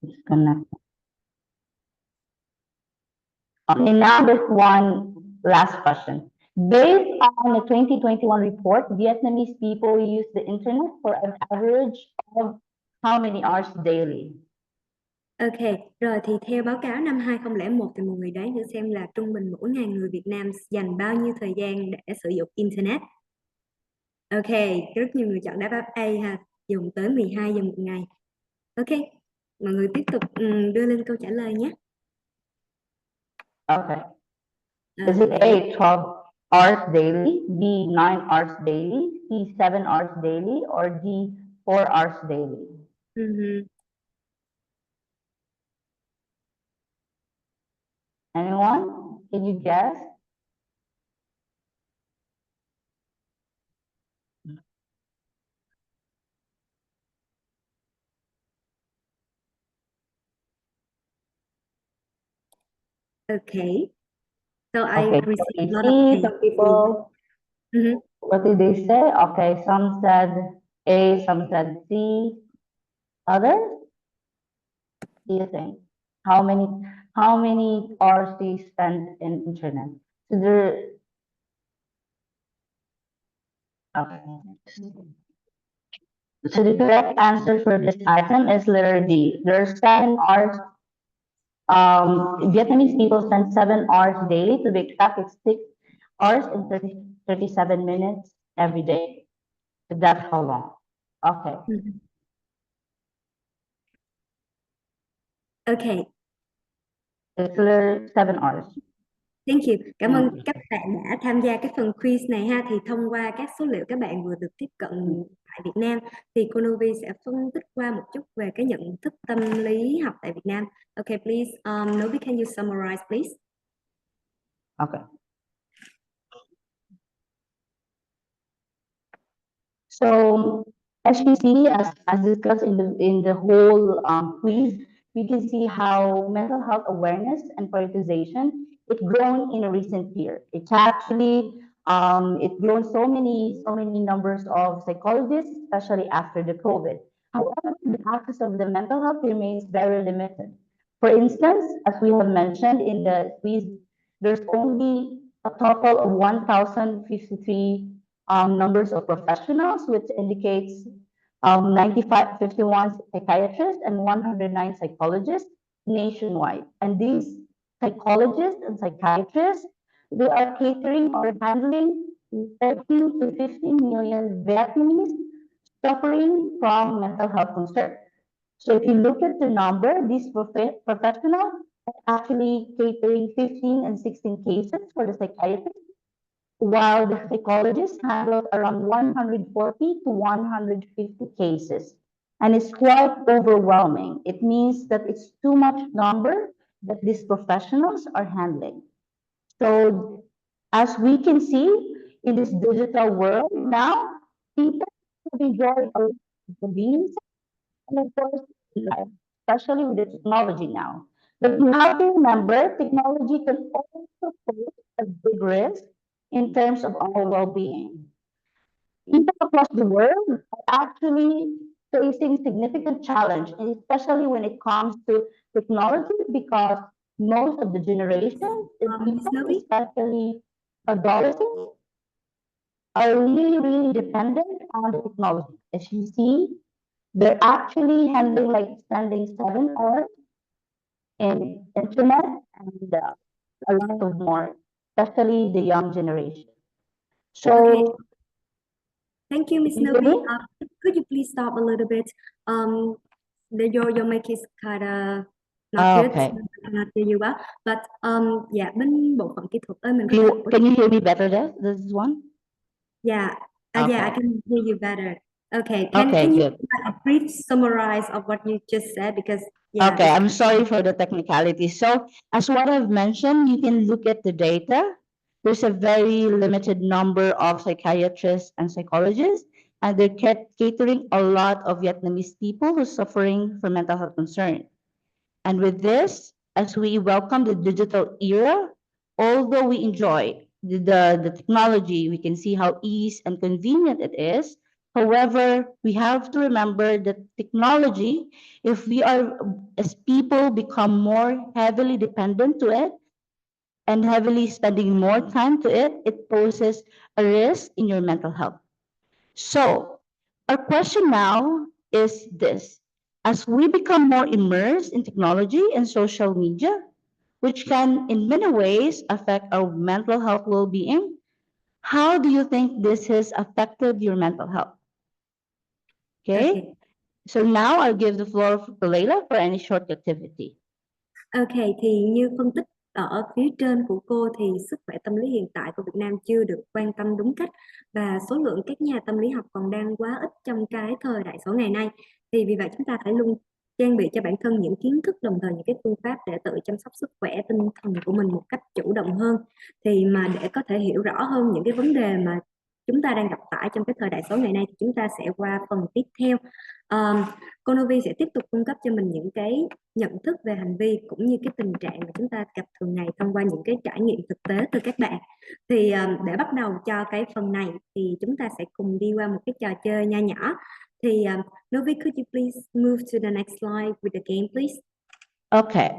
Disconnect. Okay, now there's one last question. Based on the 2021 report, Vietnamese people use the internet for an average of how many hours daily? Ok, rồi thì theo báo cáo năm 2001 thì một người đoán thử xem là trung bình mỗi ngày người Việt Nam dành bao nhiêu thời gian để sử dụng Internet. Ok, rất nhiều người chọn đáp án A ha, dùng tới 12 giờ một ngày. Ok, mọi người tiếp tục đưa lên câu trả lời nhé. Okay. Is it A, 12 hours daily, B, 9 hours daily, C, 7 hours daily, or D, 4 hours daily? Anyone? Can you guess? Okay. So I Okay, received a lot see of some people, what did they say? Okay, some said A, some said C. Others? What do you think? How many hours do you spend in internet? So okay. So the correct answer for this item is letter D. There are 7 hours. Vietnamese people spend 7 hours daily. To be exact, it's 6 hours and 37 minutes every day. So that's how long. Okay. Okay. It's literally 7 hours. Thank you. Cảm ơn các bạn đã tham gia cái phần quiz này ha. Thì thông qua các số liệu các bạn vừa được tiếp cận tại Việt Nam thì cô Novee sẽ phân tích qua một chút về cái nhận thức tâm lý học tại Việt Nam. Okay, please, Novee, can you summarize, please? Okay. So as you see, as discussed in the whole quiz, we can see how mental health awareness and prioritization it's grown in a recent year. It's actually it's grown so many numbers of psychologists, especially after the COVID. However, the access of the mental health remains very limited. For instance, as we have mentioned in the quiz, there's only a total of 1,053 numbers of professionals, which indicates 51 psychiatrists and 109 psychologists nationwide. And these psychologists and psychiatrists, they are catering or handling 13 to 15 million Vietnamese suffering from mental health concerns. So if you look at the number, these professionals are actually catering 15 and 16 cases for the psychiatrist, while the psychologists handled around 140 to 150 cases. And it's quite overwhelming. It means that it's too much number that these professionals are handling. So as we can see in this digital world now, people enjoy a lot of convenience and of course life, especially with the technology now. But you have to remember technology can also pose a big risk in terms of our well-being. People across the world are actually facing significant challenge, and especially when it comes to technology, because most of the generation, especially adolescents, are really dependent on the technology. As you see, they're actually handling like spending 7 hours in internet and a lot of more, especially the young generation. So, okay. Thank you, Ms. Novee. Could you please stop a little bit? Your mic is kind of not good. okay. I cannot hear you well. But yeah, bên bộ phận kỹ thuật ơi mình Can you hear me better there? This is one? Yeah. Yeah, I can hear you better. Okay. Okay, Can you good. a brief summarize of what you just said? Because yeah. Okay, I'm sorry for the technicality. So as what I've mentioned, you can look at the data. There's a very limited number of psychiatrists and psychologists, and they're catering a lot of Vietnamese people who are suffering from mental health concern. And with this, as we welcome the digital era, although we enjoy the technology, we can see how easy and convenient it is. However, we have to remember that technology, if we are, as people, become more heavily dependent to it and heavily spending more time to it, it poses a risk in your mental health. So, our question now is this. As we become more immersed in technology and social media, which can in many ways affect our mental health well-being, how do you think this has affected your mental health? Okay, Okay. so now I'll give the floor to Leila for any short activity. Ok, thì như phân tích ở phía trên của cô thì sức khỏe tâm lý hiện tại của Việt Nam chưa được quan tâm đúng cách và số lượng các nhà tâm lý học còn đang quá ít trong cái thời đại số ngày nay. Thì vì vậy chúng ta phải luôn trang bị cho bản thân những kiến thức, đồng thời những cái phương pháp để tự chăm sóc sức khỏe tinh thần của mình một cách chủ động hơn. Thì mà để có thể hiểu rõ hơn những cái vấn đề mà chúng ta đang gặp phải trong cái thời đại số ngày nay thì chúng ta sẽ qua phần tiếp theo. Cô Novee sẽ tiếp tục cung cấp cho mình những cái nhận thức về hành vi cũng như cái tình trạng mà chúng ta gặp thường ngày thông qua những cái trải nghiệm thực tế từ các bạn. Thì để bắt đầu cho cái phần này thì chúng ta sẽ cùng đi qua một cái trò chơi nho nhỏ. Thì Novee, could you please move to the next slide with the game, please? Okay.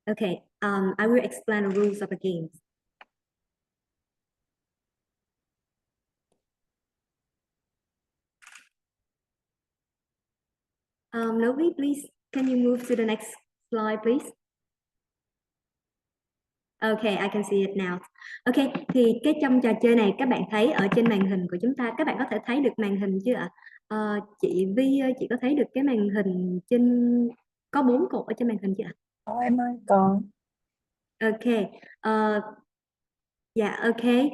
Okay, I will explain the rules of the game. Novee, please, can you move to the next slide, please? Okay, I can see it now. Okay, thì cái trong trò chơi này các bạn thấy ở trên màn hình của chúng ta, các bạn có thể thấy được màn hình chưa ạ? Chị Vi ơi, chị có thấy được cái màn hình trên có 4 cột ở trên màn hình chưa ạ? Em ơi, còn Okay, dạ okay.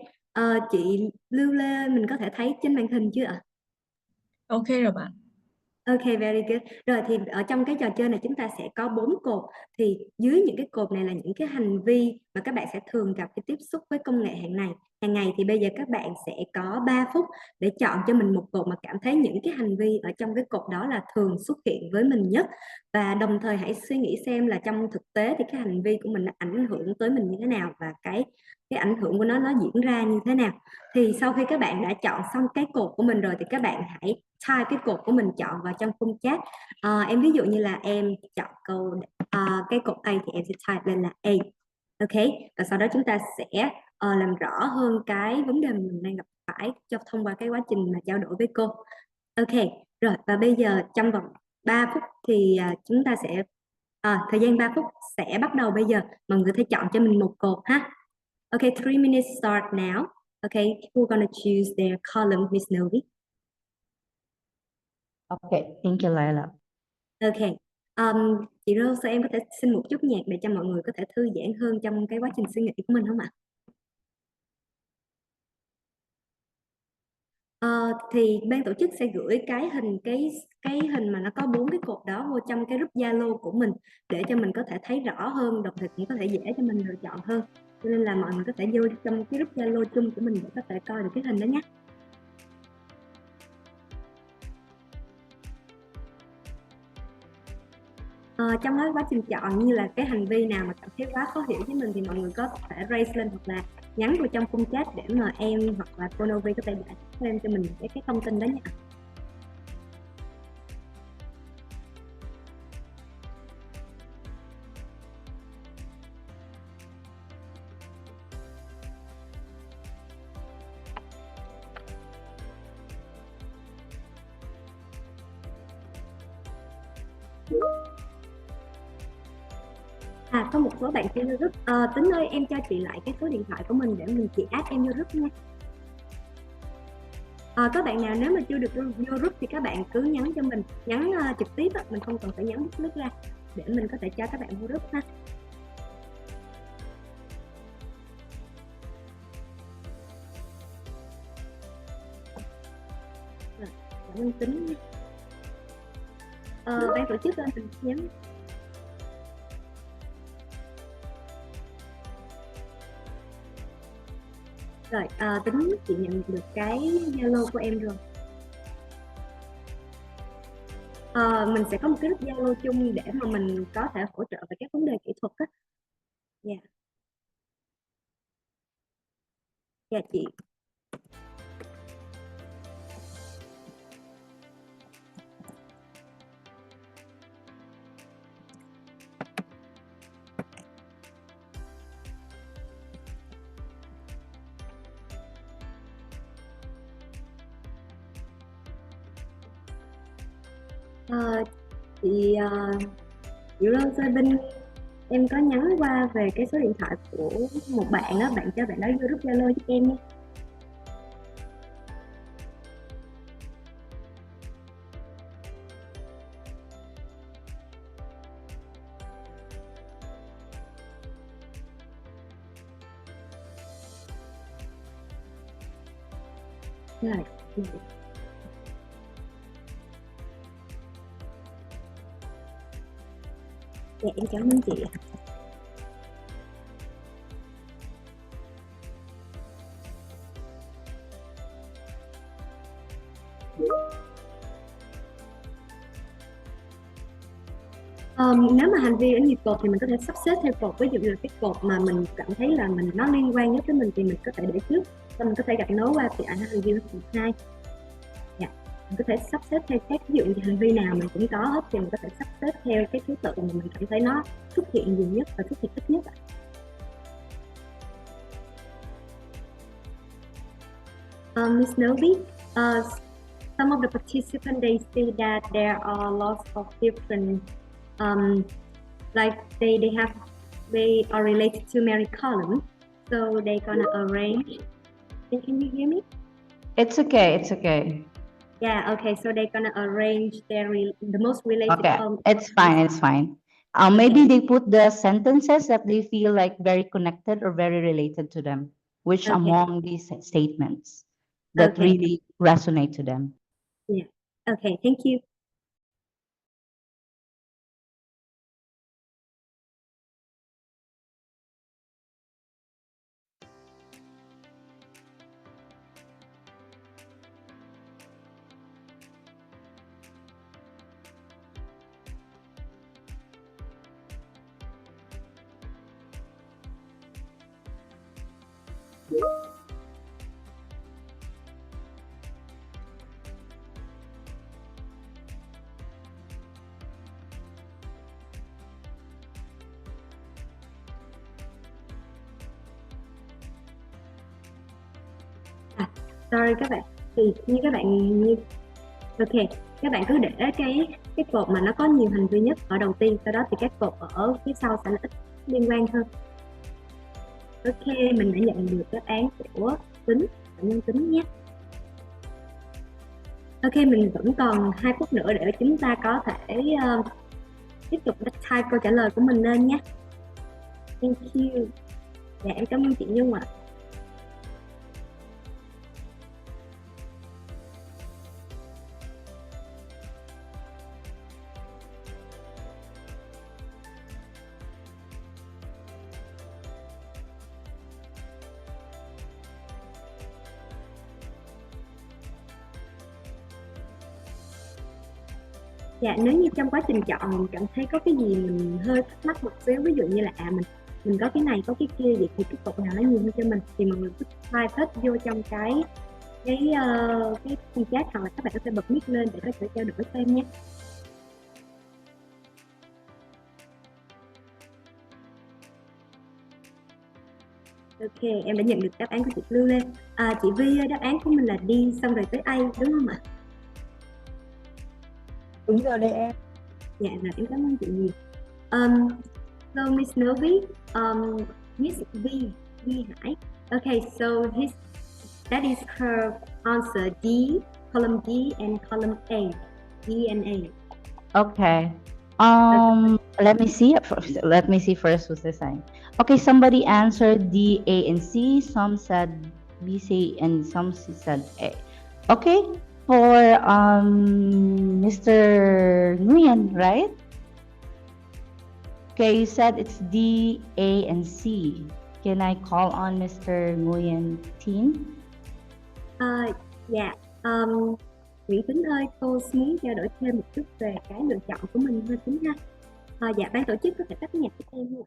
Chị Lưu Lê, mình có thể thấy trên màn hình chưa ạ? ok rồi bạn. Ok, very good. Rồi thì ở trong cái trò chơi này chúng ta sẽ có 4 cột. Thì dưới những cái cột này là những cái hành vi mà các bạn sẽ thường gặp khi tiếp xúc với công nghệ hàng ngày. Thì bây giờ các bạn sẽ có 3 phút để chọn cho mình một cột mà cảm thấy những cái hành vi ở trong cái cột đó là thường xuất hiện với mình nhất. Và đồng thời hãy suy nghĩ xem là trong thực tế thì cái hành vi của mình nó ảnh hưởng tới mình như thế nào và cái ảnh hưởng của nó diễn ra như thế nào. Thì sau khi các bạn đã chọn xong cái cột của mình rồi thì các bạn hãy type cái cột của mình chọn vào trong khung chat. Em ví dụ như là em chọn cái cột A thì em sẽ type lên là A. Ok, và sau đó chúng ta sẽ làm rõ hơn cái vấn đề mình đang gặp phải thông qua cái quá trình mà trao đổi với cô. Ok, rồi và bây giờ trong vòng 3 phút thì chúng ta sẽ thời gian 3 phút sẽ bắt đầu bây giờ. Mọi người có thể chọn cho mình một cột ha. Ok, 3 minutes start now. Okay, who's gonna choose their column, Miss Novee? Okay, thank you, Leila. Ok, chị Rose, em có thể xin một chút nhạc để cho mọi người có thể thư giãn hơn trong cái quá trình suy nghĩ của mình không ạ? Thì ban tổ chức sẽ gửi cái hình mà nó có 4 cái cột đó vô trong cái group Zalo của mình để cho mình có thể thấy rõ hơn, đồng thời cũng có thể dễ cho mình lựa chọn hơn. Cho nên là mọi người có thể vô trong cái group Zalo chung của mình để có thể coi được cái hình đó nhé. Trong cái quá trình chọn như là cái hành vi nào mà cảm thấy quá khó hiểu với mình thì mọi người có thể raise lên hoặc là nhắn vào trong khung chat để mà em hoặc là cô Novee có thể giải thích thêm cho mình cái thông tin đó nha. Có một số bạn trên group. Tính ơi, em cho chị lại cái số điện thoại của mình để mình chị add em vô group nha. Các bạn nào nếu mà chưa được vô group thì các bạn cứ nhắn cho mình, nhắn trực tiếp á, mình không cần phải nhắn click ra để mình có thể cho các bạn vô group ha. Rồi, cảm ơn Tính nha. Ban tổ chức lên mình nhắn. Rồi, Tính chị nhận được cái Zalo của em rồi. Mình sẽ có một cái group Zalo chung để mà mình có thể hỗ trợ về các vấn đề kỹ thuật á. Dạ. Dạ chị. Chị Rose bên em có nhắn qua về cái số điện thoại của một bạn đó, bạn cho bạn đó vô group Zalo giúp em nha. Rồi. Dạ em cảm ơn chị ạ. Nếu mà hành vi ở nhiều cột thì mình có thể sắp xếp theo cột. Ví dụ như là cái cột mà mình cảm thấy là nó liên quan nhất tới mình thì mình có thể để trước, và mình có thể gạch nối qua thì hành vi ở cột 2. Dạ. Mình có thể sắp xếp theo các ví dụ như hành vi nào mình cũng có hết thì mình có thể sắp xếp theo cái thứ tự mà mình cảm thấy nó xuất hiện nhiều nhất và xuất hiện ít nhất. Miss Novee, some of the participants they say that there are lots of different like they are related to many columns, so they gonna arrange. Can you hear me? It's okay. It's okay. Yeah. Okay. So they gonna arrange the most related Okay. column. It's fine. It's fine. Maybe they put the sentences that they feel like very connected or very related to them. Which Okay. among these statements that Okay. really resonate to them? Yeah. Okay. Thank you. Sorry các bạn, thì như các bạn ok, các bạn cứ để cái cột mà nó có nhiều hành vi nhất ở đầu tiên, sau đó thì các cột ở phía sau sẽ là ít liên quan hơn. Ok, mình đã nhận được đáp án của Tính, bạn nhân Tính nhé. Ok, mình vẫn còn 2 phút nữa để chúng ta có thể tiếp tục type câu trả lời của mình lên nhé. Thank you. Dạ, em cảm ơn chị Nhung ạ. Dạ, nếu như trong quá trình chọn mình cảm thấy có cái gì mình hơi thắc mắc một xíu, ví dụ như là mình có cái này có cái kia, vậy thì cái cột nào nó nhiều hơn cho mình thì mọi người cứ type hết vô trong cái chat, hoặc là các bạn có thể bật mic lên để có thể trao đổi thêm nhé. Ok, em đã nhận được đáp án của chị Lưu Lê. Chị Vi ơi, đáp án của mình là đi xong rồi tới A đúng không ạ? Đúng rồi đấy em. Dạ, rồi em cảm ơn chị nhiều. So Miss Novee, Miss V Hải. Okay, so that is her answer, D, column D and column A, D and A. Okay. Let me see. Let me see first who's this sign. Okay, somebody answered D, A, and C. Some said B, C, and some said A. Okay, for Mr. Nguyen, right? Okay, you said it's D, A, and C. Can I call on Mr. Nguyen Tin? Dạ, Nguyễn Tính ơi, cô muốn trao đổi thêm một chút về cái lựa chọn của mình hơi Tính ha. Dạ, ban tổ chức có thể tắt nhạc cho em không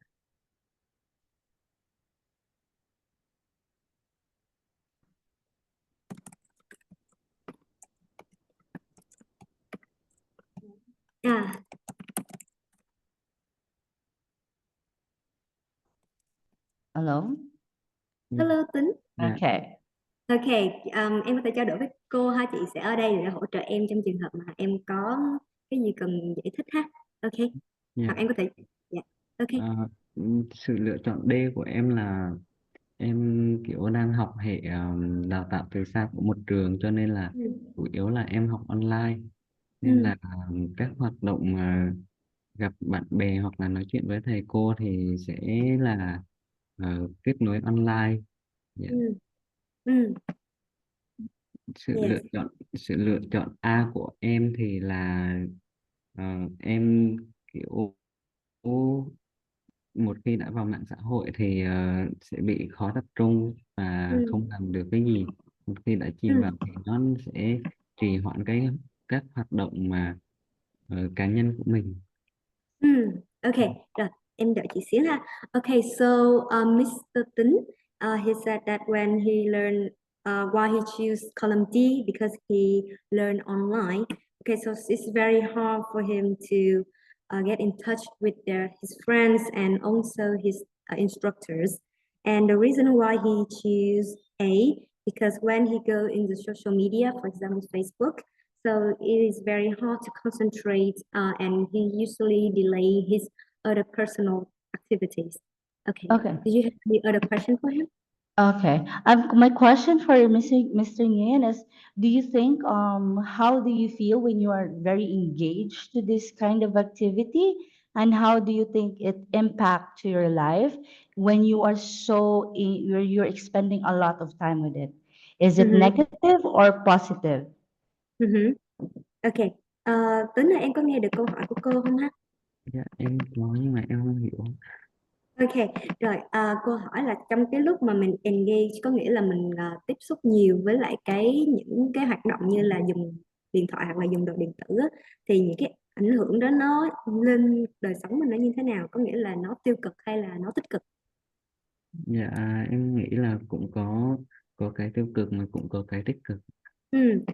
ạ? Hello? Hello Tính. Okay. Ok, em có thể trao đổi với cô ha, chị sẽ ở đây để hỗ trợ em trong trường hợp mà em có cái gì cần giải thích ha. Ok, Dạ. hoặc em có thể, dạ, ok. Sự lựa chọn D của em là em kiểu đang học hệ đào tạo từ xa của một trường, cho nên là Ừ. chủ yếu là em học online, nên là các hoạt động gặp bạn bè hoặc là nói chuyện với thầy cô thì sẽ là kết nối online. Dạ. Ừ. Ừ. Yes. Sự lựa chọn A của em thì là em kiểu một khi đã vào mạng xã hội thì sẽ bị khó tập trung và Ừ. không làm được cái gì. Một khi đã chìm Ừ. vào thì nó sẽ trì hoãn các hoạt động mà cá nhân của mình. Okay, rồi em đợi chị xíu ha. Okay, so Mr. Tính, he said that when he learned, why he choose column D because he learned online. Okay, so it's very hard for him to get in touch with his friends and also his instructors. And the reason why he choose A because when he go in the social media, for example, Facebook, so it is very hard to concentrate, and he usually delay his other personal activities. Okay. Okay. Do you have any other question for him? Okay. My question for Mr. Nguyen is, do you think how do you feel when you are very engaged to this kind of activity, and how do you think it impact to your life when you are you're expending a lot of time with it? Is it Mm-hmm. negative or positive? Mm-hmm. Okay. Tính là em có nghe được câu hỏi của cô không ha? Dạ, em có nhưng mà em không hiểu. Ok, rồi cô hỏi là trong cái lúc mà mình engage có nghĩa là mình tiếp xúc nhiều với lại những cái hoạt động như là dùng điện thoại hoặc là dùng đồ điện tử á, thì những cái ảnh hưởng đó nó lên đời sống mình nó như thế nào? Có nghĩa là nó tiêu cực hay là nó tích cực? Dạ, em nghĩ là cũng có cái tiêu cực mà cũng có cái tích cực.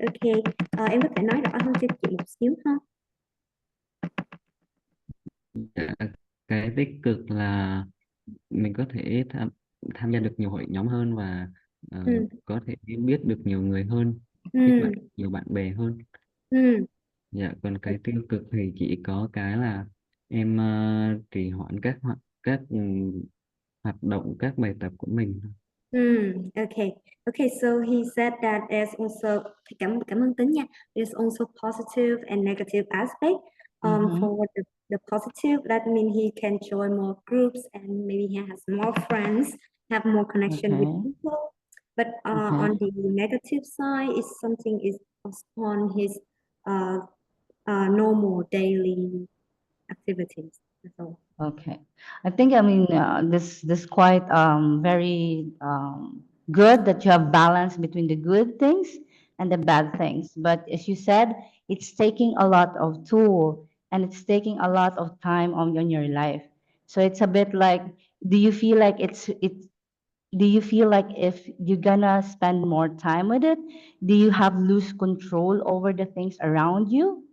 Ok, em có thể nói rõ hơn cho chị một xíu không? Dạ, cái tích cực là mình có thể tham gia được nhiều hội nhóm hơn và có thể biết được nhiều người hơn, biết nhiều bạn bè hơn. Dạ, còn cái tiêu cực thì chỉ có cái là em trì hoãn các hoạt động, các bài tập của mình thôi. Okay. Okay, so he said that there's also, cảm ơn Tính nha. There's also positive and negative aspect. For the positive, that means he can join more groups and maybe he has more friends, have more connection with Okay. people. But on the negative side, is something is on his normal daily activities. That's all. Okay. I think, I mean, this quite very good that you have balance between the good things and the bad things. But as you said, it's taking a lot of tool and it's taking a lot of time on your life. So it's a bit like, do you feel like do you feel like if you're gonna spend more time with it, do you have lose control over the things around you,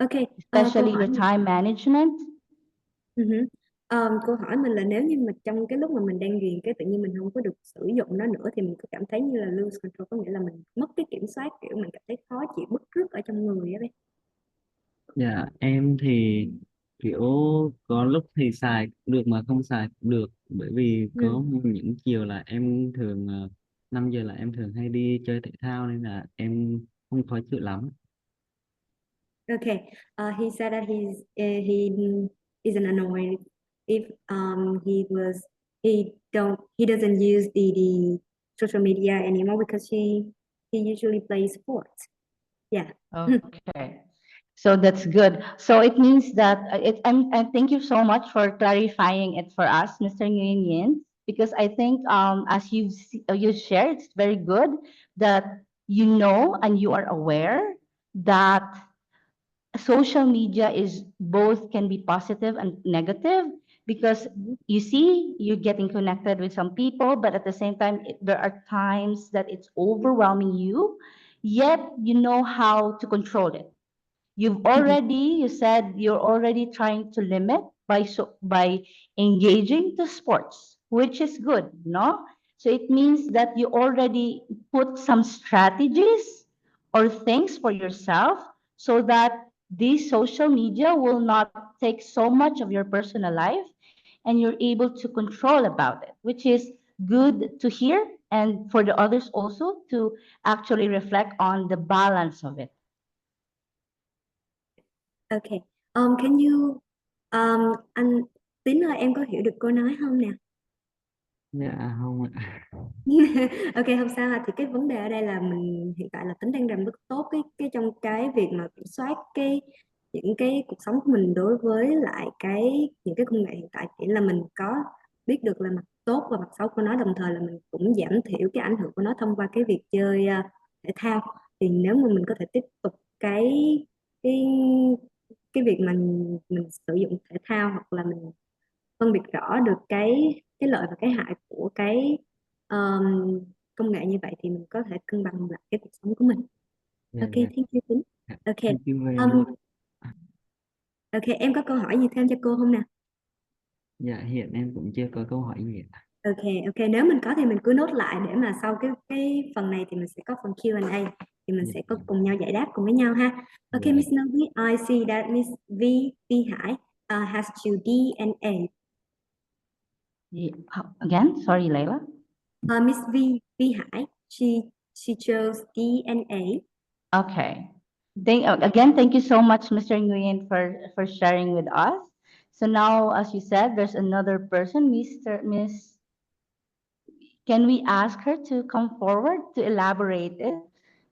Okay, câu especially hỏi your time management? Câu hỏi mình là nếu như mà trong cái lúc mà mình đang ghiền cái tự nhiên mình không có được sử dụng nó nữa thì mình có cảm thấy như là lose control, có nghĩa là mình mất cái kiểm soát, kiểu mình cảm thấy khó chịu, bứt rứt ở trong người á bé. Dạ, em thì kiểu có lúc thì xài cũng được mà không xài cũng được, bởi vì có những chiều là em thường 5 giờ là em thường hay đi chơi thể thao nên là em không khó chịu lắm. Okay, he said that he isn't annoyed if he doesn't use the social media anymore because he usually plays sports. Yeah. Okay. So that's good. So it means that and thank you so much for clarifying it for us, Mr. Nguyen Yin, because I think as you shared, it's very good that you know and you are aware that social media is both can be positive and negative, because you see you're getting connected with some people, but at the same time there are times that it's overwhelming you, yet you know how to control it. You said you're already trying to limit by engaging the sports, which is good, no? So it means that you already put some strategies or things for yourself so that these social media will not take so much of your personal life and you're able to control about it, which is good to hear and for the others also to actually reflect on the balance of it. Okay. Can you anh Tín ơi, em có hiểu được cô nói không nè? Dạ không ạ. Ok, không sao ha. Thì cái vấn đề ở đây là mình hiện tại là Tính đang làm rất tốt cái trong cái việc mà kiểm soát những cái cuộc sống của mình đối với lại những cái công nghệ hiện tại, chỉ là mình có biết được là mặt tốt và mặt xấu của nó, đồng thời là mình cũng giảm thiểu cái ảnh hưởng của nó thông qua cái việc chơi thể thao. Thì nếu mà mình có thể tiếp tục cái cái việc mà mình sử dụng thể thao, hoặc là mình phân biệt rõ được cái lợi và cái hại của công nghệ như vậy, thì mình có thể cân bằng lại cái cuộc sống của mình. Dạ, Ok, dạ. thank you Tính. Ok, Thank you very um, much. ok, em có câu hỏi gì thêm cho cô không nè? Dạ hiện em cũng chưa có câu hỏi gì ạ. Ok, nếu mình có thì mình cứ nốt lại, để mà sau cái phần này thì mình sẽ có phần Q&A, thì mình Dạ, sẽ có cùng nhau giải đáp cùng với nhau ha. Ok, dạ, Miss Novee, I see that Miss Vi Hải has two DNA. Again, sorry, Layla. Miss Vi Hải, she chose DNA. Okay. Thank you so much, Mr. Nguyen, for sharing with us. So now, as you said, there's another person, Miss. Can we ask her to come forward to elaborate it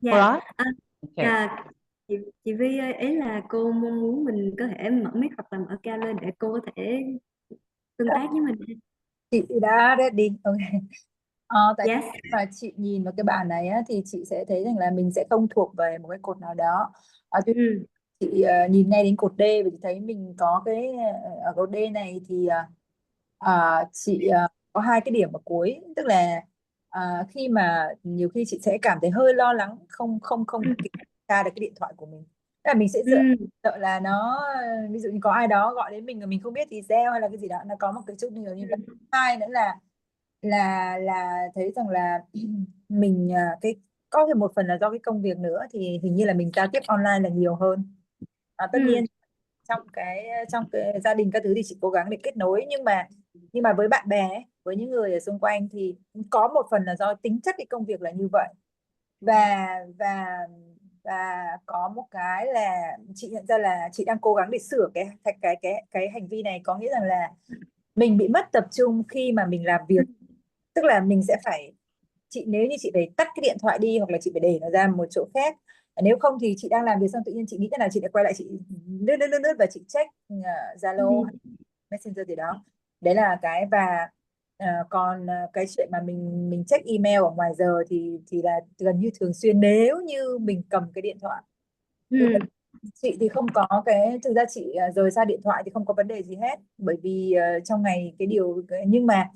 for Dạ, us? Okay. chị Vi ơi, ý là cô mong muốn mình có thể mở mic hoặc là mở cao lên để cô có thể tương tác với mình. Chị đã ready. Ok. Tại Yes. mà chị nhìn vào cái bàn này á, thì chị sẽ thấy rằng là mình sẽ không thuộc về một cái cột nào đó. Tuy chị nhìn ngay đến cột D và chị thấy mình có cái ở cột D này thì chị có hai cái điểm ở cuối, tức là khi mà nhiều khi chị sẽ cảm thấy hơi lo lắng, không kiểm tra được cái điện thoại của mình. Tức là mình sẽ sợ là nó ví dụ như có ai đó gọi đến mình mà mình không biết thì gieo hay là cái gì đó, nó có một cái chút nhiều như vậy. Hai nữa là thấy rằng là mình có thể một phần là do cái công việc nữa, thì hình như là mình giao tiếp online là nhiều hơn. Tất nhiên trong cái gia đình các thứ thì chị cố gắng để kết nối, nhưng mà với bạn bè ấy, với những người ở xung quanh thì có một phần là do tính chất cái công việc là như vậy. Và có một cái là chị nhận ra là chị đang cố gắng để sửa cái hành vi này, có nghĩa rằng là mình bị mất tập trung khi mà mình làm việc. Tức là mình sẽ phải nếu như chị phải tắt cái điện thoại đi, hoặc là chị phải để nó ra một chỗ khác. Nếu không thì chị đang làm việc xong tự nhiên chị nghĩ thế nào chị lại quay lại, chị lướt và chị check Zalo, Messenger gì đó. Đấy là cái. Và còn cái chuyện mà mình check email ở ngoài giờ thì là gần như thường xuyên nếu như mình cầm cái điện thoại. Chị thì không có thực ra chị rời xa điện thoại thì không có vấn đề gì hết, bởi vì trong ngày nhưng mà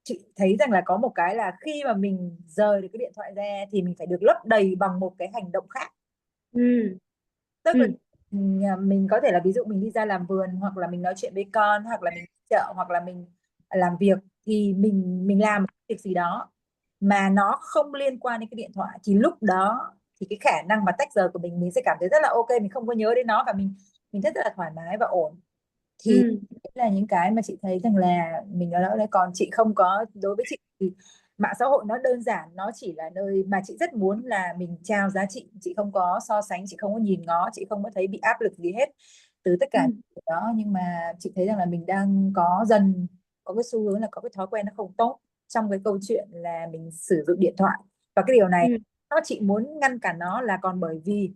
chị thấy rằng là có một cái là khi mà mình rời được cái điện thoại ra thì mình phải được lấp đầy bằng một cái hành động khác. Tức là mình có thể là ví dụ mình đi ra làm vườn, hoặc là mình nói chuyện với con, hoặc là mình đi chợ, hoặc là mình làm việc, thì mình làm một việc gì đó mà nó không liên quan đến cái điện thoại, thì lúc đó thì cái khả năng mà tách giờ của mình sẽ cảm thấy rất là ok, mình không có nhớ đến nó và mình rất là thoải mái và ổn. Thì đấy là những cái mà chị thấy rằng là mình ở đó đấy. Còn chị không có, đối với chị thì mạng xã hội nó đơn giản, nó chỉ là nơi mà chị rất muốn là mình trao giá trị. Chị không có so sánh, chị không có nhìn ngó, chị không có thấy bị áp lực gì hết từ tất cả những đó. Nhưng mà chị thấy rằng là mình đang dần có cái xu hướng là có cái thói quen nó không tốt trong cái câu chuyện là mình sử dụng điện thoại. Và cái điều này chị muốn ngăn cản nó là còn bởi vì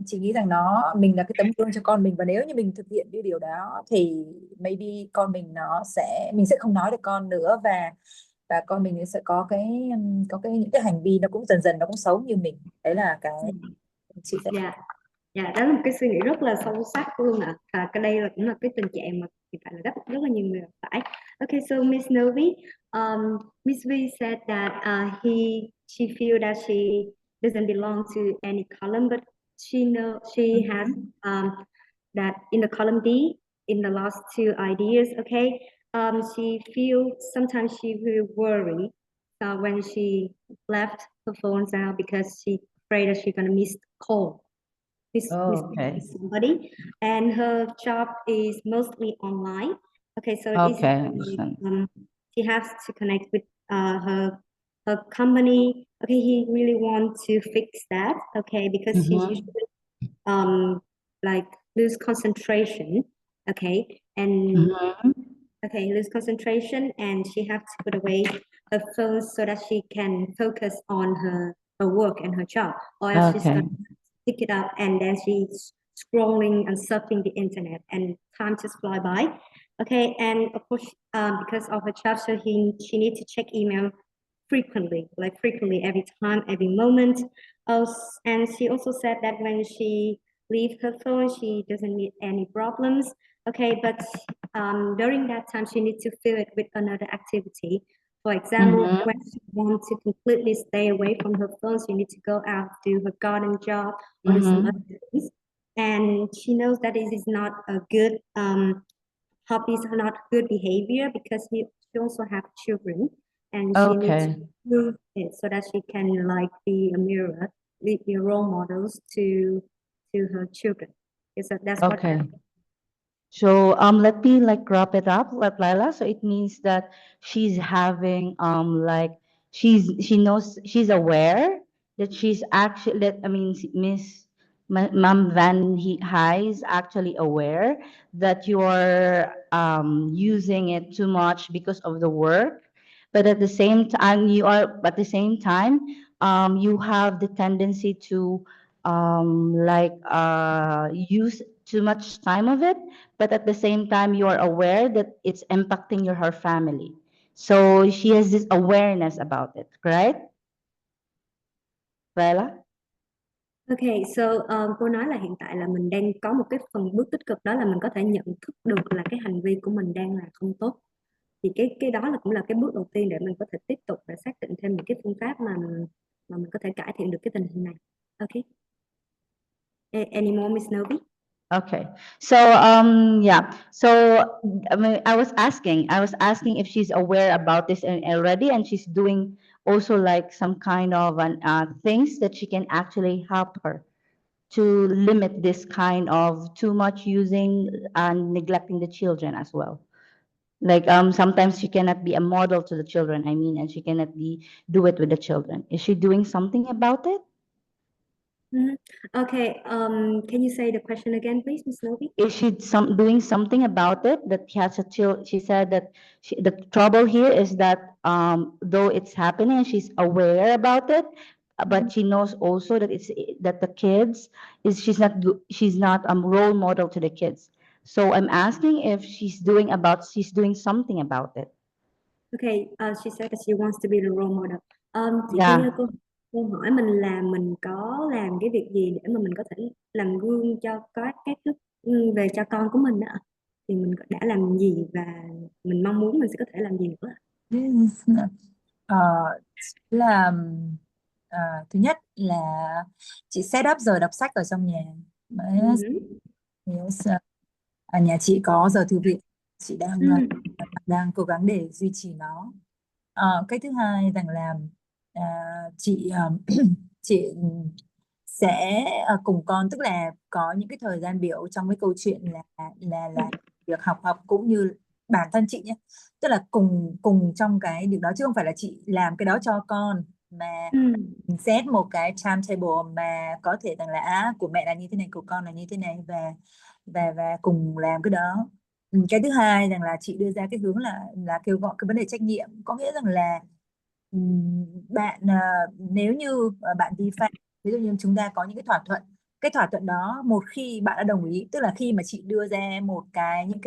chị nghĩ rằng mình là cái tấm gương cho con mình, và nếu như mình thực hiện cái điều đó thì maybe con mình mình sẽ không nói được con nữa, và con mình sẽ có những cái hành vi nó cũng dần dần nó cũng xấu như mình. Đấy là cái chị sẽ. Dạ, đó là một cái suy nghĩ rất là sâu sắc luôn ạ. Cái đây cũng là cái tình trạng mà hiện tại là rất là nhiều người gặp phải. Okay, so Miss Novee, Miss V said that she feel that she doesn't belong to any column, but she has that in the column D, in the last two ideas. Okay, she feel sometimes she will worry when she left her phone out, because she afraid that she's gonna miss the call, miss Okay. somebody. And her job is mostly online. Okay, so it's Okay, I understand. she has to connect with her company. Okay, he really wants to fix that. Okay, because she Mhm. usually like lose concentration. Okay, and Mhm. okay, lose concentration, and she has to put away her phone so that she can focus on her work and her job, or else she's Okay. gonna pick it up and then she's scrolling and surfing the internet, and time just fly by. Okay, and of course, because of her job, so she needs to check email frequently, like frequently, every time, every moment. And she also said that when she leaves her phone, she doesn't meet any problems. Okay, but during that time, she needs to fill it with another activity. For example, Mhm. when she wants to completely stay away from her phone, she needs to go out, do her garden job, or do some Mhm. other things. And she knows that this is not a good hobbies are not good behavior, because she also have children, and she needs to Okay. improve it so that she can like be a mirror, be a role models to her children. Yes, so that's what. Okay. So let me like wrap it up, like Lila. So it means that she's having like she knows, she's aware that she's actually, that I mean Miss Ma'am High is actually aware that you're using it too much because of the work, but at the same time you have the tendency to like use too much time of it, but at the same time you are aware that it's impacting her family. So she has this awareness about it, right, Bella? Okay, so cô nói là hiện tại là mình đang có một cái phần bước tích cực, đó là mình có thể nhận thức được là cái hành vi của mình đang là không tốt. Thì cái đó là cũng là cái bước đầu tiên để mình có thể tiếp tục để xác định thêm những cái phương pháp mà mình có thể cải thiện được cái tình hình này. Okay. Any more, Miss Novee? Okay. So yeah. So I mean, I was asking if she's aware about this already, and she's doing also like some kind of things that she can actually help her to limit this kind of too much using and neglecting the children as well. Like sometimes she cannot be a model to the children, I mean, and she cannot do it with the children. Is she doing something about it? Okay, can you say the question again, please, Miss Novee? Is she doing something about it, that she has a child? She said that the trouble here is that though it's happening, she's aware about it, but she knows also that that the kids is she's not a role model to the kids. So I'm asking if she's doing something about it. Okay, she said that she wants to be the role model. Chị Thi ơi, Yeah. cô hỏi mình là mình có làm cái việc gì để mà mình có thể làm gương cho các đức về cho con của mình đó ạ? Thì mình đã làm gì và mình mong muốn mình sẽ có thể làm gì nữa ạ? Ờ, là thứ nhất là chị set up giờ đọc sách ở trong nhà. Đấy, yes. Nhà chị có giờ thư viện, chị đang cố gắng để duy trì nó. Cái thứ hai rằng là chị chị sẽ cùng con, tức là có những cái thời gian biểu trong cái câu chuyện là việc học cũng như bản thân chị nhé, tức là cùng cùng trong cái việc đó, chứ không phải là chị làm cái đó cho con, mà mình set một cái timetable mà có thể rằng là của mẹ là như thế này, của con là như thế này, và cùng làm cái đó. Cái thứ hai rằng là chị đưa ra cái hướng là kêu gọi cái vấn đề trách nhiệm, có nghĩa rằng là bạn nếu như bạn vi phạm, ví dụ như chúng ta có những cái thỏa thuận đó, một khi bạn đã đồng ý, tức là khi mà chị đưa ra một cái những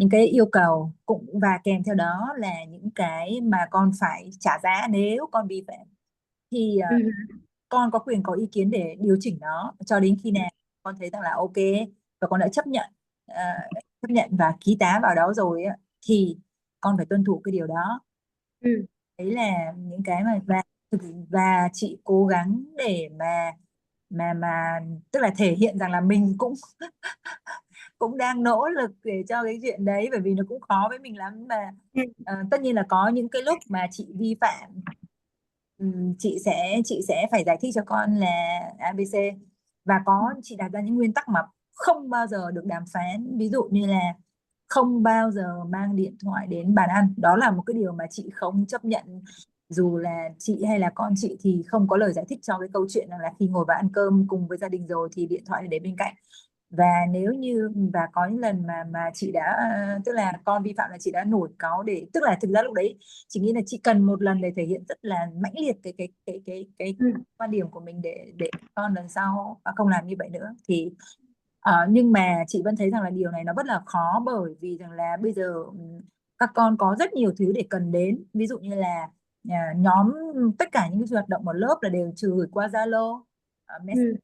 cái yêu cầu cũng, và kèm theo đó là những cái mà con phải trả giá nếu con vi phạm, thì con có quyền có ý kiến để điều chỉnh nó cho đến khi nào con thấy rằng là ok và con đã chấp nhận và ký tá vào đó rồi á, thì con phải tuân thủ cái điều đó. Đấy là những cái và chị cố gắng để mà tức là thể hiện rằng là mình cũng cũng đang nỗ lực để cho cái chuyện đấy, bởi vì nó cũng khó với mình lắm mà. Tất nhiên là có những cái lúc mà chị vi phạm chị sẽ phải giải thích cho con là ABC, và chị đặt ra những nguyên tắc mà không bao giờ được đàm phán, ví dụ như là không bao giờ mang điện thoại đến bàn ăn. Đó là một cái điều mà chị không chấp nhận, dù là chị hay là con chị thì không có lời giải thích cho cái câu chuyện là khi ngồi vào ăn cơm cùng với gia đình rồi thì điện thoại để bên cạnh. Và nếu như có những lần mà chị đã tức là con vi phạm là chị đã nổi cáu, để tức là thực ra lúc đấy chị nghĩ là chị cần một lần để thể hiện rất là mãnh liệt cái quan điểm của mình để con lần sau không làm như vậy nữa. Thì nhưng mà chị vẫn thấy rằng là điều này nó rất là khó, bởi vì rằng là bây giờ các con có rất nhiều thứ để cần đến, ví dụ như là nhóm, tất cả những cái hoạt động ở lớp là đều trừ gửi qua Zalo, Messenger,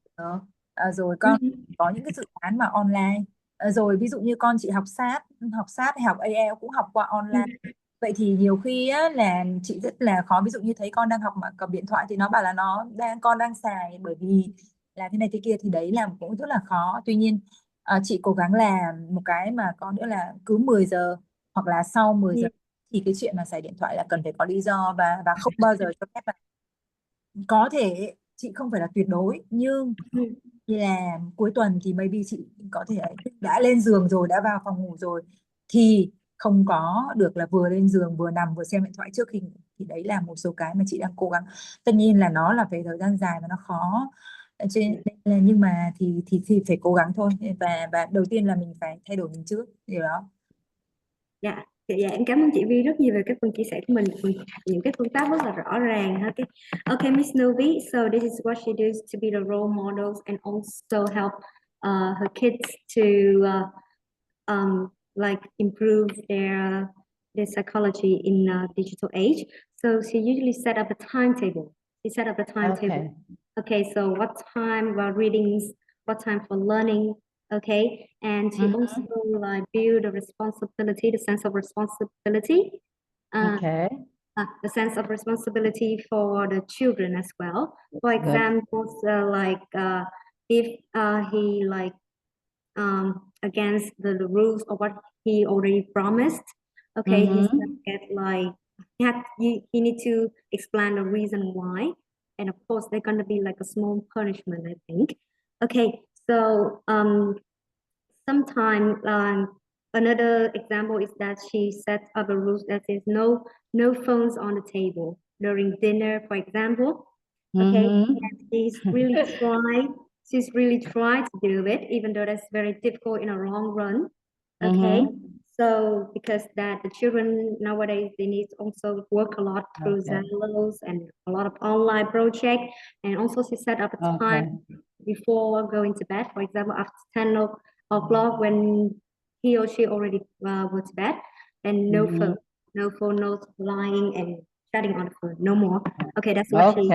rồi con có những cái dự án mà online. Rồi ví dụ như con chị học sát hay học IELTS cũng học qua online. Vậy thì nhiều khi á, là chị rất là khó, ví dụ như thấy con đang học mà cầm điện thoại thì nó bảo là con đang xài bởi vì là thế này thế kia, thì đấy là cũng rất là khó. Tuy nhiên chị cố gắng làm một cái mà có nghĩa là cứ 10 giờ hoặc là sau 10 giờ thì cái chuyện mà xài điện thoại là cần phải có lý do, và không bao giờ cho phép. Có thể chị không phải là tuyệt đối, nhưng như là cuối tuần thì maybe chị có thể đã lên giường rồi, đã vào phòng ngủ rồi thì không có được là vừa lên giường vừa nằm vừa xem điện thoại trước khi ngủ. Thì đấy là một số cái mà chị đang cố gắng. Tất nhiên là nó là về thời gian dài và nó khó, nhưng mà thì phải cố gắng thôi. Và đầu tiên là mình phải thay đổi mình trước, điều đó. Dạ, em cảm ơn chị Vi rất nhiều về cái phần chia sẻ của mình, những cái phương pháp rất là rõ ràng ha. Okay, Miss Novee, so this is what she does to be the role models and also help her kids to like improve their psychology in digital age. So she usually set up a timetable. She set up a timetable. Okay, so what time for readings, what time for learning. Okay, and she also like build a responsibility, the sense of responsibility. The sense of responsibility for the children as well. For example, like if he like against the rules of what he already promised, okay, he's gonna get like he need to explain the reason why, and of course they're gonna be like a small punishment, I think. Okay, so sometimes another example is that she sets up a rule that says no phones on the table during dinner, for example. Okay, and she's really trying to do it, even though that's very difficult in a long run. Okay, so because that the children nowadays, they need to also work a lot through Zellos and a lot of online project, and also she set up a time before going to bed, for example after 10 o'clock when he or she already went to bed, and no phone, no lying and chatting on the phone, no more. Okay, that's what she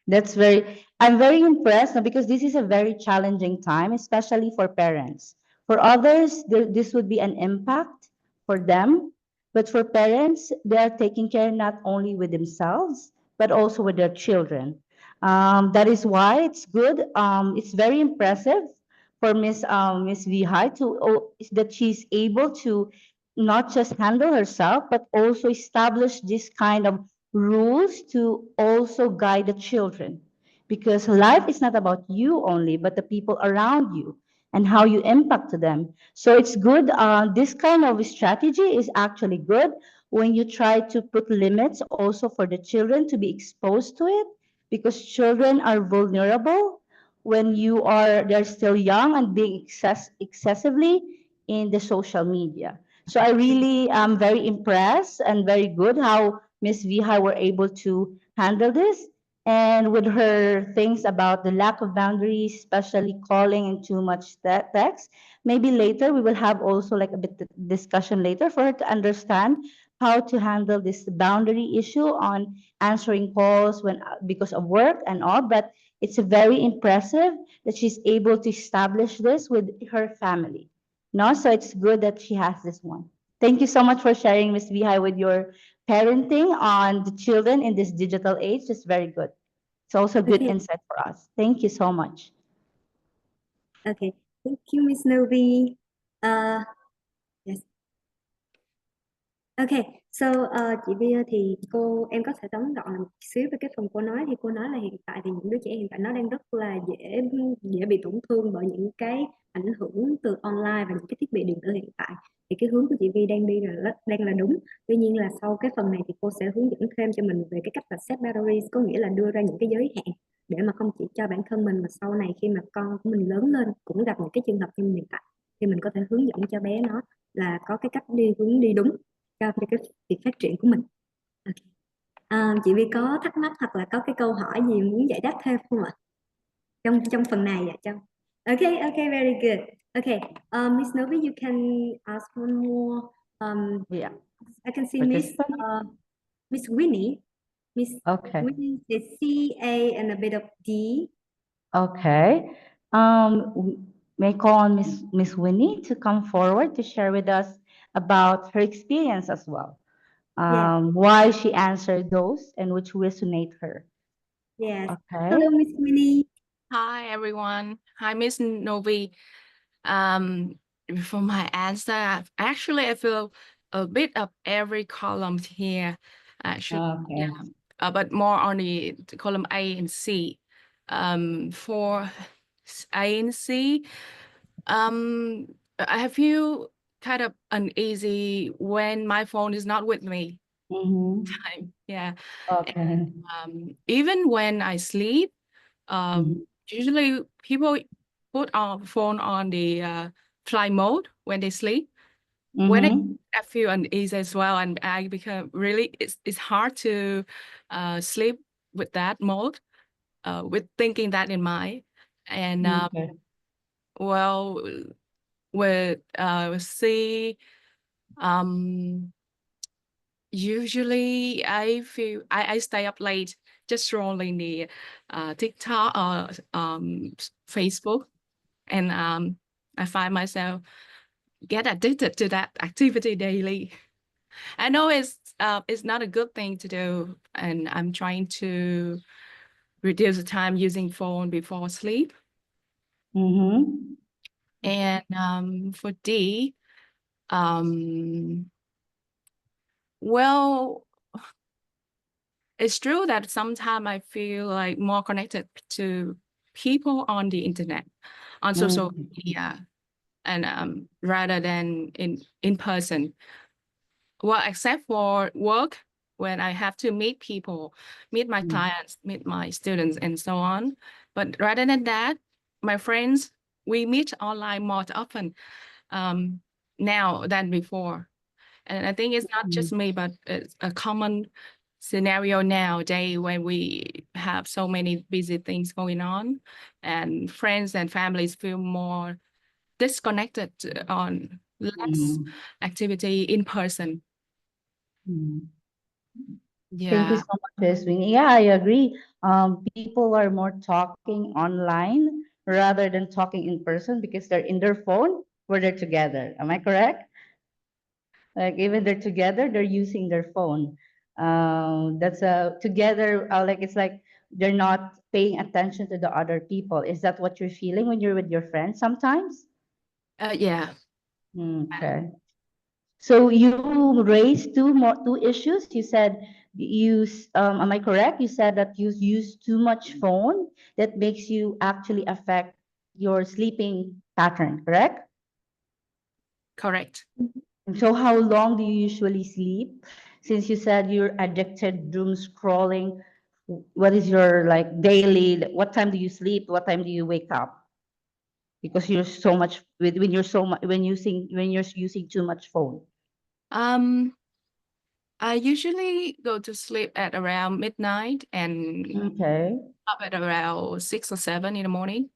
did. I'm very impressed because this is a very challenging time, especially for parents. For others, this would be an impact for them, but for parents, they are taking care not only with themselves, but also with their children. That is why it's good. It's very impressive for Miss Vihai that she's able to not just handle herself, but also establish this kind of rules to also guide the children, because life is not about you only but the people around you and how you impact to them. So it's good. This kind of strategy is actually good when you try to put limits also for the children to be exposed to it, because children are vulnerable when they're still young and being excessively in the social media. So I really am very impressed and very good how Miss Viha were able to handle this. And with her things about the lack of boundaries, especially calling and too much text, maybe later we will have also like a bit discussion later for her to understand how to handle this boundary issue on answering calls when because of work and all. But it's very impressive that she's able to establish this with her family. No, so it's good that she has this one. Thank you so much for sharing, Ms. Vihai, with your parenting on the children in this digital age. It's very good. It's also good insight for us. Thank you so much. Okay, thank you, Miss Novee. Yes. Okay, so chị Via thì em có thể tóm gọn lại một xíu về cái phần cô nói. Thì cô nói là hiện tại thì những đứa trẻ hiện tại nó đang rất là dễ bị tổn thương bởi những cái ảnh hưởng từ online và những cái thiết bị điện tử hiện tại. Thì cái hướng của chị Vi đang đi đang là đúng. Tuy nhiên là sau cái phần này thì cô sẽ hướng dẫn thêm cho mình về cái cách là set boundaries, có nghĩa là đưa ra những cái giới hạn để mà không chỉ cho bản thân mình mà sau này khi mà con của mình lớn lên cũng gặp những cái trường hợp như mình hiện tại, thì mình có thể hướng dẫn cho bé nó là có cái cách hướng đi đúng cho cái việc phát triển của mình. Okay. Chị Vi có thắc mắc hoặc là có cái câu hỏi gì muốn giải đáp thêm không ạ? Trong phần này ạ, trong. Okay, very good. Okay, Miss Novee, you can ask one more. Yeah. I can see Miss Winnie. Miss Okay. Winnie is C, A, and a bit of D. Okay. May I call on Miss Winnie to come forward to share with us about her experience as well. Yeah. Why she answered those and which resonate her. Yes. Okay. Hello, Miss Winnie. Hi, everyone. Hi, Miss Novee. For my answer, actually, I feel a bit of every column here. Okay. Yeah, but more on the column A and C. For A and C, I feel kind of uneasy when my phone is not with me. Time, yeah. Okay. And, even when I sleep, usually people put our phone on the flight mode when they sleep. When I feel uneasy as well, and I become really, it's hard to sleep with that mode, with thinking that in mind. And Okay. well, with C, usually I feel I stay up late just scrolling the TikTok or Facebook, and I find myself get addicted to that activity daily. I know it's not a good thing to do, and I'm trying to reduce the time using phone before sleep. And for D, well, it's true that sometimes I feel like more connected to people on the internet, on social media, and rather than in person. Well, except for work, when I have to meet people, meet my clients, meet my students, and so on. But rather than that, my friends, we meet online more often now than before. And I think it's not just me, but it's a common scenario nowadays when we have so many busy things going on, and friends and families feel more disconnected on less activity in person. Thank you Yeah, so much, Miss Winnie. Yeah, I agree. People are more talking online rather than talking in person because they're in their phone where they're together. Am I correct? Like even they're together, they're using their phone. That's together. Like it's like they're not paying attention to the other people. Is that what you're feeling when you're with your friends sometimes? yeah. Okay. So you raised two issues. You said am I correct? You said that you use too much phone that makes you actually affect your sleeping pattern, correct? Correct. And so how long do you usually sleep? Since you said you're addicted doom scrolling, what is your like daily, what time do you sleep? What time do you wake up? Because you're so much when you're so much when you're using too much phone. I usually go to sleep at around midnight and Okay. up at around 6 or 7 in the morning.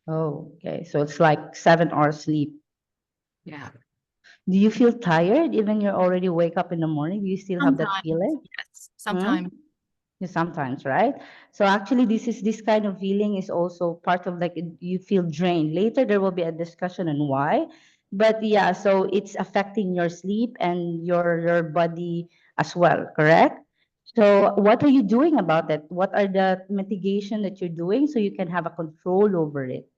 Oh, okay. So it's like 7 hours sleep. Yeah. Do you feel tired even you're already wake up in the morning? Do you still have that Sometimes, feeling? yes. Sometimes. Yeah, sometimes, right? So actually this kind of feeling is also part of like you feel drained. Later there will be a discussion on why. But yeah, so it's affecting your sleep and your body as well, correct? So what are you doing about it? What are the mitigation that you're doing so you can have a control over it?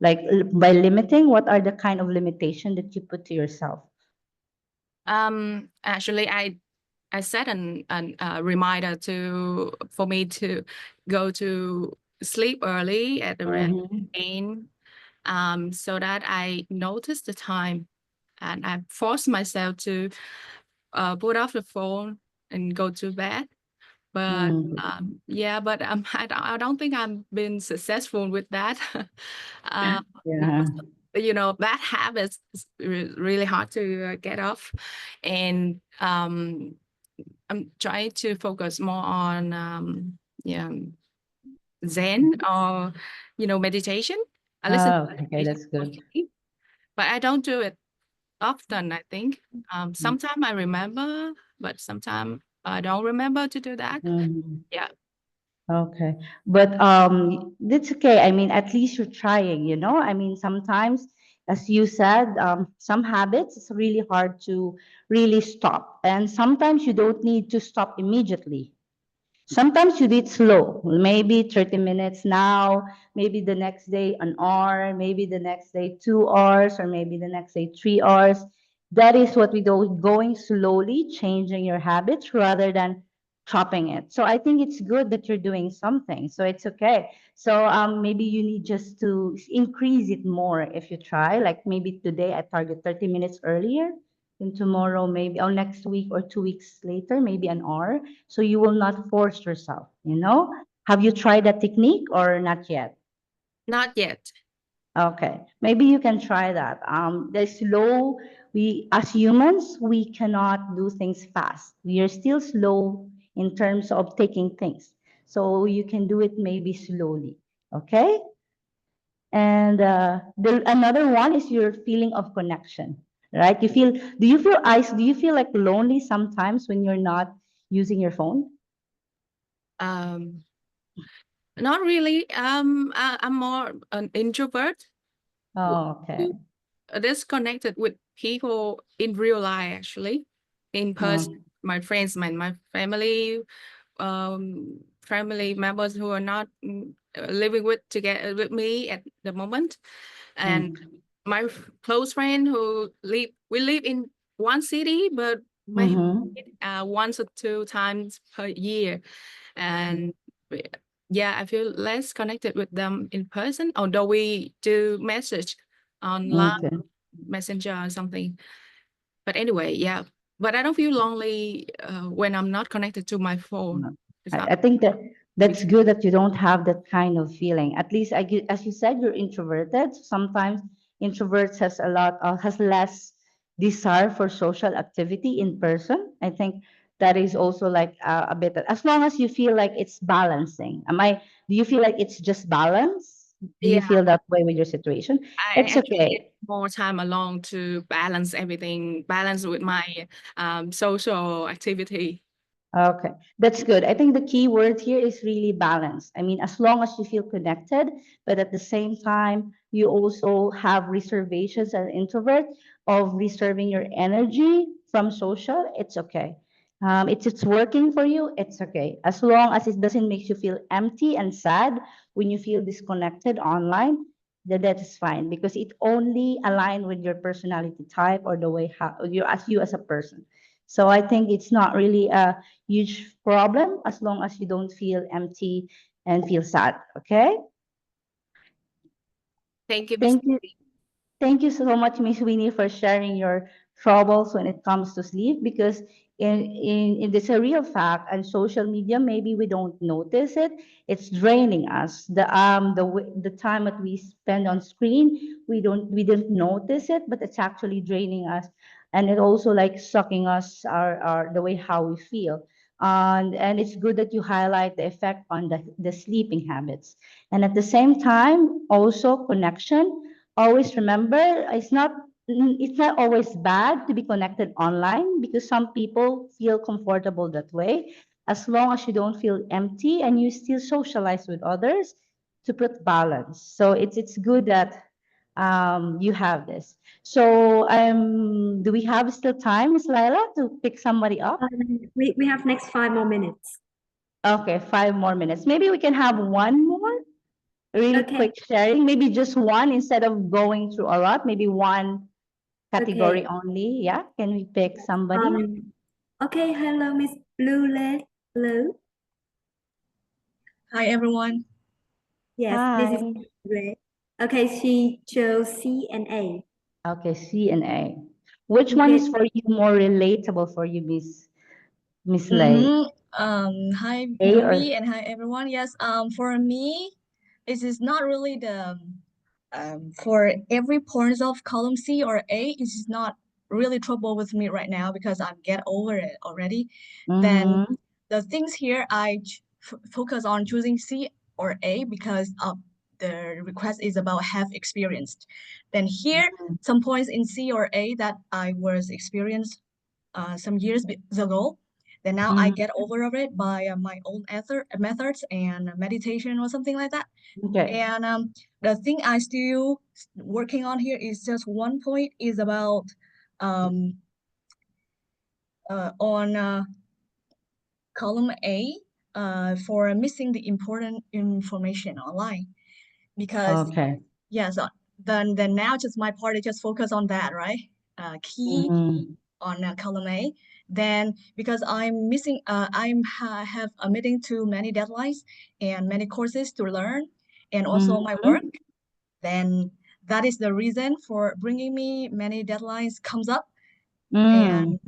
Like by limiting, what are the kind of limitation that you put to yourself? Actually, I set a reminder for me to go to sleep early at around 10, so that I notice the time, and I force myself to put off the phone and go to bed. But I don't think I've been successful with that. You know, bad habits is really hard to get off, and I'm trying to focus more on Zen or meditation. I listen to Okay, meditation that's good. mostly, but I don't do it often, I think. Sometimes I remember, but sometimes I don't remember to do that. Yeah. Okay, but that's okay. I mean, at least you're trying, you know? I mean, sometimes, as you said, some habits it's really hard to really stop. And sometimes you don't need to stop immediately. Sometimes you do it slow, maybe 30 minutes now, maybe the next day an hour, maybe the next day 2 hours, or maybe the next day 3 hours. That is what we do, going slowly, changing your habits rather than chopping it. So I think it's good that you're doing something. So it's okay. So maybe you need just to increase it more if you try. Like maybe today I target 30 minutes earlier, and tomorrow maybe, or next week or 2 weeks later, maybe an hour. So you will not force yourself, you know? Have you tried that technique or not yet? Not yet. Okay, maybe you can try that. The slow, as humans, we cannot do things fast. We are still slow in terms of taking things. So you can do it maybe slowly, okay? And another one is your feeling of connection, right? Do you feel like lonely sometimes when you're not using your phone? Not really. I'm more an introvert. Oh, okay. Disconnected with people in real life, actually, in person. My friends, my family, family members who are not living together with me at the moment, and my close friend we live in one city, but maybe once or two times per year, and yeah, I feel less connected with them in person, although we do message online, messenger or something. But anyway, yeah. But I don't feel lonely when I'm not connected to my phone. I think that's good that you don't have that kind of feeling. At least, as you said, you're introverted. Sometimes introverts has less desire for social activity in person. I think that is also like a bit. As long as you feel like it's balancing. Do you feel like it's just balance? Do you feel that way with your situation? I It's actually need okay. more time alone to balance everything, balance with my social activity. Okay, that's good. I think the key word here is really balance. I mean, as long as you feel connected, but at the same time, you also have reservations as an introvert of reserving your energy from social, it's okay. It's working for you, it's okay. As long as it doesn't make you feel empty and sad when you feel disconnected online, then that is fine because it only aligns with your personality type or the way how you as a person. So I think it's not really a huge problem as long as you don't feel empty and feel sad. Okay. Thank you, Miss. Thank you. Thank you so much, Miss Winnie, for sharing your troubles when it comes to sleep because in this a real fact and social media maybe we don't notice it. It's draining us. The time that we spend on screen we didn't notice it, but it's actually draining us, and it also like sucking us our the way how we feel. And it's good that you highlight the effect on the sleeping habits, and at the same time also connection. Always remember it's not always bad to be connected online because some people feel comfortable that way. As long as you don't feel empty and you still socialize with others to put balance. So it's good that you have this. So do we have still time, Miss Laila, to pick somebody up? We have next 5 more minutes. Okay, 5 more minutes. Maybe we can have one more really Okay. quick sharing. Maybe just one instead of going through a lot. Maybe one category only. Yeah, can we pick somebody? Okay, hello, Miss Blue. Blue. Hi, everyone. Yes, this is great. Okay, she chose C and A. Okay, C and A. Which one is for you more relatable for you, Miss Lay? Hi, A or Novi, and hi, everyone. Yes, for me, it is not really the for every points of column C or A, it is not really trouble with me right now because I get over it already. Then the things here focus on choosing C or A because the request is about have experienced. Then here, some points in C or A that I was experienced some years ago. Then now I get over of it by my own methods and meditation or something like that. Okay. And the thing I still working on here is just one point is about on column A for missing the important information online because Okay. yes, then now just my part is just focus on that, right? Key on column A. Then because I'm missing, have a meeting to many deadlines and many courses to learn, and also my work. Then that is the reason for bringing me many deadlines comes up. And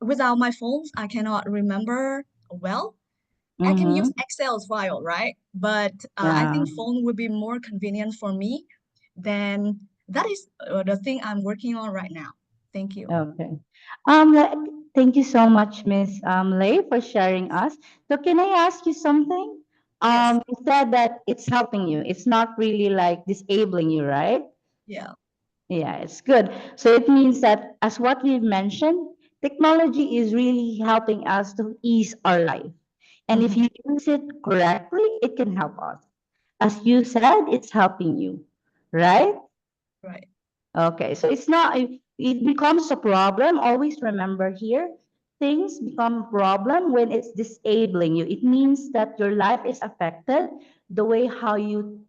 without my phones, I cannot remember well. I can use Excel file, right? But I think phone would be more convenient for me. Then that is the thing I'm working on right now. Thank you. Okay. Thank you so much, Miss Lay, for sharing us. So can I ask you something? Yes. You said that it's helping you. It's not really like disabling you, right? Yeah. Yeah, it's good. So it means that, as what we've mentioned, technology is really helping us to ease our life. And if you use it correctly, it can help us. As you said, it's helping you, right? Right. Okay, so it's not, it becomes a problem. Always remember here, things become a problem when it's disabling you. It means that your life is affected, the way how you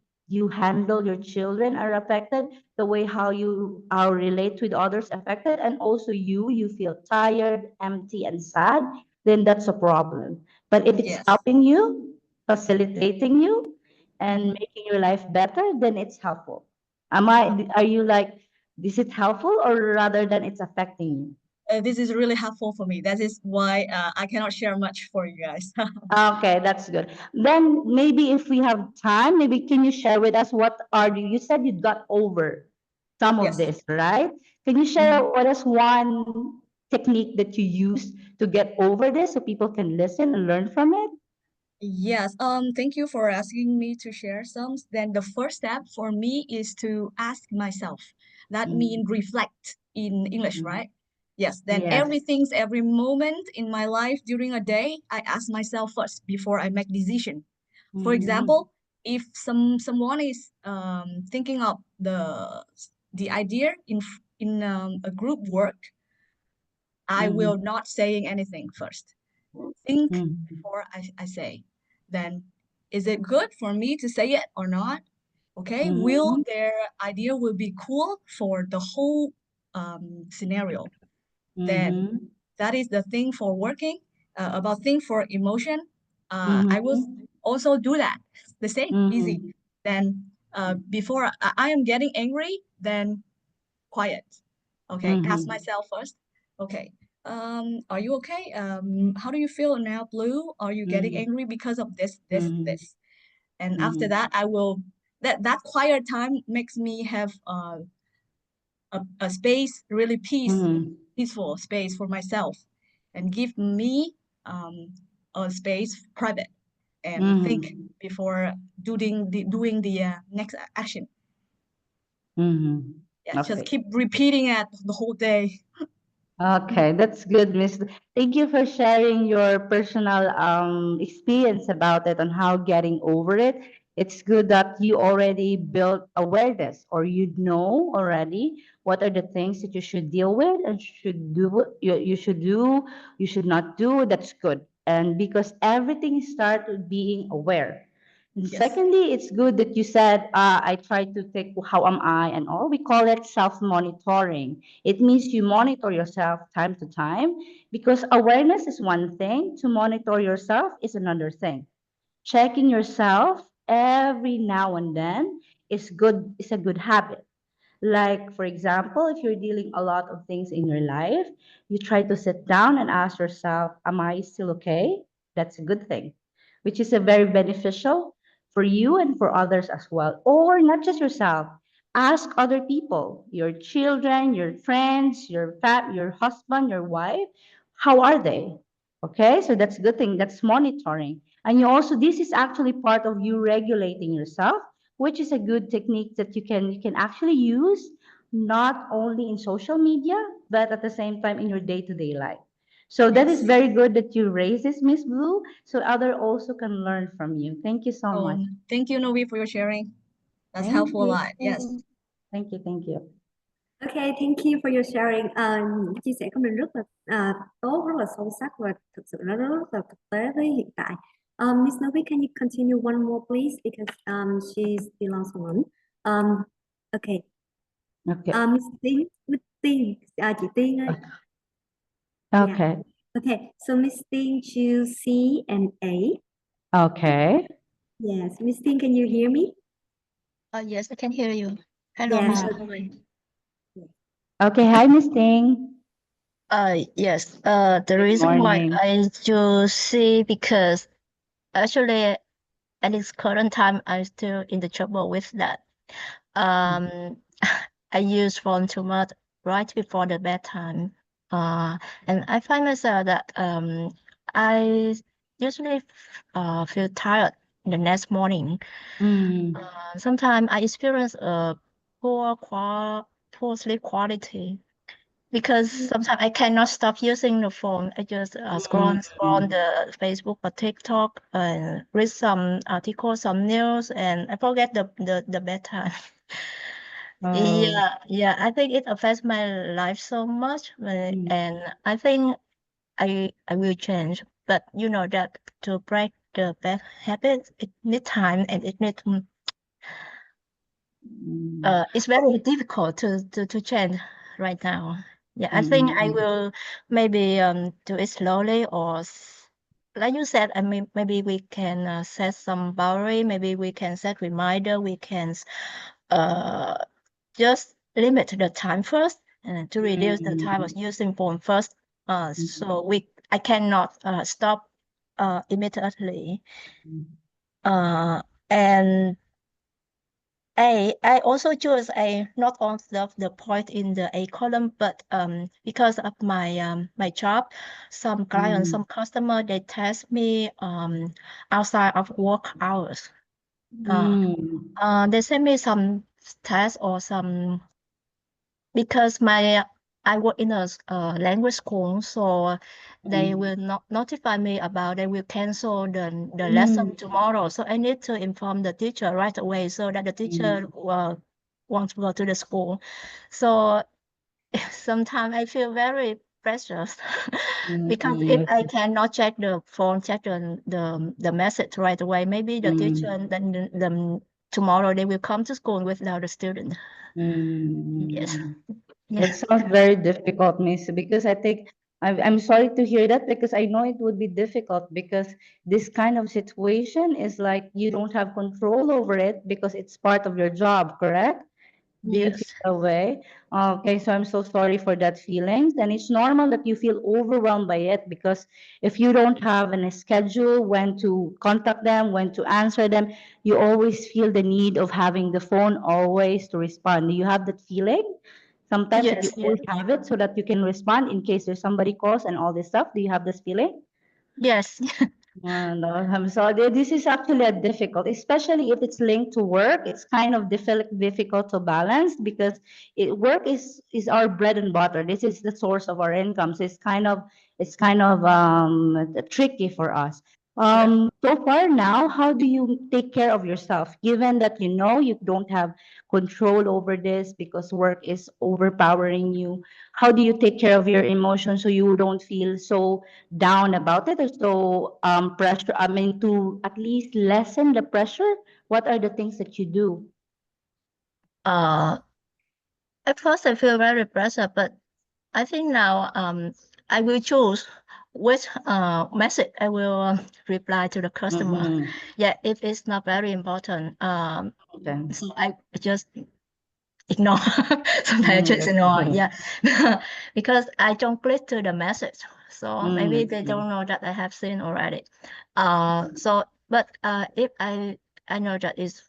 handle your children are affected, the way how you relate with others affected, and also you feel tired, empty, and sad, then that's a problem. But if it's Yes. helping you, facilitating you, and making your life better, then it's helpful. Are you like, is it helpful or rather than it's affecting you? This is really helpful for me. That is why I cannot share much for you guys. Okay, that's good. Then maybe if we have time, maybe can you share with us what are you said you got over some of Yes. this, right? Can you share with us one technique that you use to get over this so people can listen and learn from it? Yes. Thank you for asking me to share some. Then the first step for me is to ask myself. That means reflect in English, right? Yes. Then Yes. every moment in my life during a day, I ask myself first before I make decision. For example, if someone is thinking of the idea in a group work, I will not saying anything first. Think before I say. Then is it good for me to say it or not? Okay, will their idea will be cool for the whole scenario? Then that is the thing for working about thing for emotion. I will also do that the same easy. Then before I am getting angry, then quiet. Okay, ask myself first. Okay, are you okay? How do you feel now, Blue? Are you getting angry because of this? And after that, I will that quiet time makes me have a space, really peaceful space for myself, and give me a space private and think before doing the next action. Yeah, just Okay. keep repeating it the whole day. Okay, that's good, Miss. Thank you for sharing your personal experience about it and how getting over it. It's good that you already built awareness or you know already what are the things that you should deal with and should do you should do, you should not do. That's good. And because everything starts with being aware. And Yes. secondly, it's good that you said, I try to think, how am I and all. We call it self-monitoring. It means you monitor yourself time to time, because awareness is one thing, to monitor yourself is another thing. Checking yourself every now and then is good, is a good habit. Like, for example, if you're dealing a lot of things in your life, you try to sit down and ask yourself, am I still okay? That's a good thing, which is a very beneficial for you and for others as well. Or not just yourself. Ask other people, your children, your friends, your husband, your wife, how are they? Okay, so that's a good thing. That's monitoring. And you also, this is actually part of you regulating yourself, which is a good technique that you can actually use not only in social media, but at the same time in your day-to-day life. So that is Yes. very good that you raise this, Miss Blue, so other also can learn from you. Thank you so much. Thank you, Novee, for your sharing. That's Thank helpful a you. lot. Yes. Thank you, thank you. Okay, thank you for your sharing. Những chia sẻ của mình rất là tốt, rất là sâu sắc và thực sự nó rất là thực tế với hiện tại. Miss Novee, can you continue one more please, because she's the last one. Okay. Okay. Miss Tiên, chị Tiên ơi. Okay. Yeah. Okay, so Miss Tiên choose C and A. Okay. Yes, Miss Tiên, can you hear me? Yes, I can hear you. Hello, Yes. Miss Okay. Novee. Okay. Hi, Miss Ting. Yes. The Good reason why morning. I choose C because actually at this current time I'm still in the trouble with that. I use phone too much right before the bedtime. And I find myself that I usually feel tired the next morning. Sometimes I experience a poor sleep quality because sometimes I cannot stop using the phone. I just scroll the Facebook or TikTok and read some articles, some news, and I forget the bedtime. Yeah, I think it affects my life so much, and I think I will change. But you know that to break the bad habits, it needs time and it needs it's very difficult to change right now. Yeah, I think I will maybe do it slowly, or like you said, I mean, maybe we can set some boundary. Maybe we can set reminder. We can just limit the time first, and to reduce the time of using phone first. So I cannot stop immediately. And I also choose A, not on the point in the A column, but because of my my job, some clients, some customer, they test me outside of work hours. They send me some tests or some, because I work in a language school, so they will not notify me about they will cancel the lesson tomorrow. So I need to inform the teacher right away so that the teacher wants to go to the school. So sometimes I feel very precious because if I cannot check the phone, check the message right away, maybe the teacher and then the tomorrow they will come to school without the student. Yes. It sounds very difficult, Miss, because I think I'm sorry to hear that, because I know it would be difficult, because this kind of situation is like you don't have control over it because it's part of your job, correct? Do you feel Yes. that way? Okay, so I'm so sorry for that feelings. And it's normal that you feel overwhelmed by it, because if you don't have a schedule when to contact them, when to answer them, you always feel the need of having the phone always to respond. Do you have that feeling? Sometimes that you Yes. always have it so that you can respond in case there's somebody calls and all this stuff. Do you have this feeling? Yes. No, I'm sorry. This is actually a difficult, especially if it's linked to work. It's kind of difficult to balance, because work is our bread and butter. This is the source of our income. So it's kind of tricky for us. So far now, how do you take care of yourself, given that you know you don't have control over this because work is overpowering you? How do you take care of your emotions so you don't feel so down about it or so pressure? I mean, to at least lessen the pressure, what are the things that you do? At first I feel very pressure, but I think now I will choose which message I will reply to the customer. Mhm. Yeah, if it's not very important, Okay. so I just ignore. Sometimes I just That's ignore. good. Yeah, because I don't click to the message, so maybe they Mm. don't know that I have seen already. But if I know that is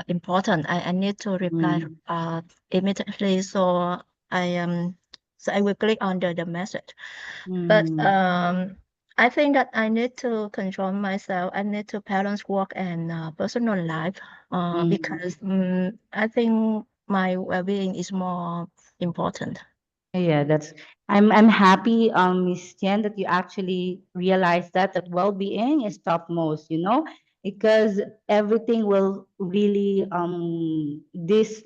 important, I need to reply immediately. So I will click on the message. But I think that I need to control myself. I need to balance work and personal life because I think my well-being is more important. Yeah, I'm happy, Miss Tian, that you actually realize that well-being is topmost, because everything will really this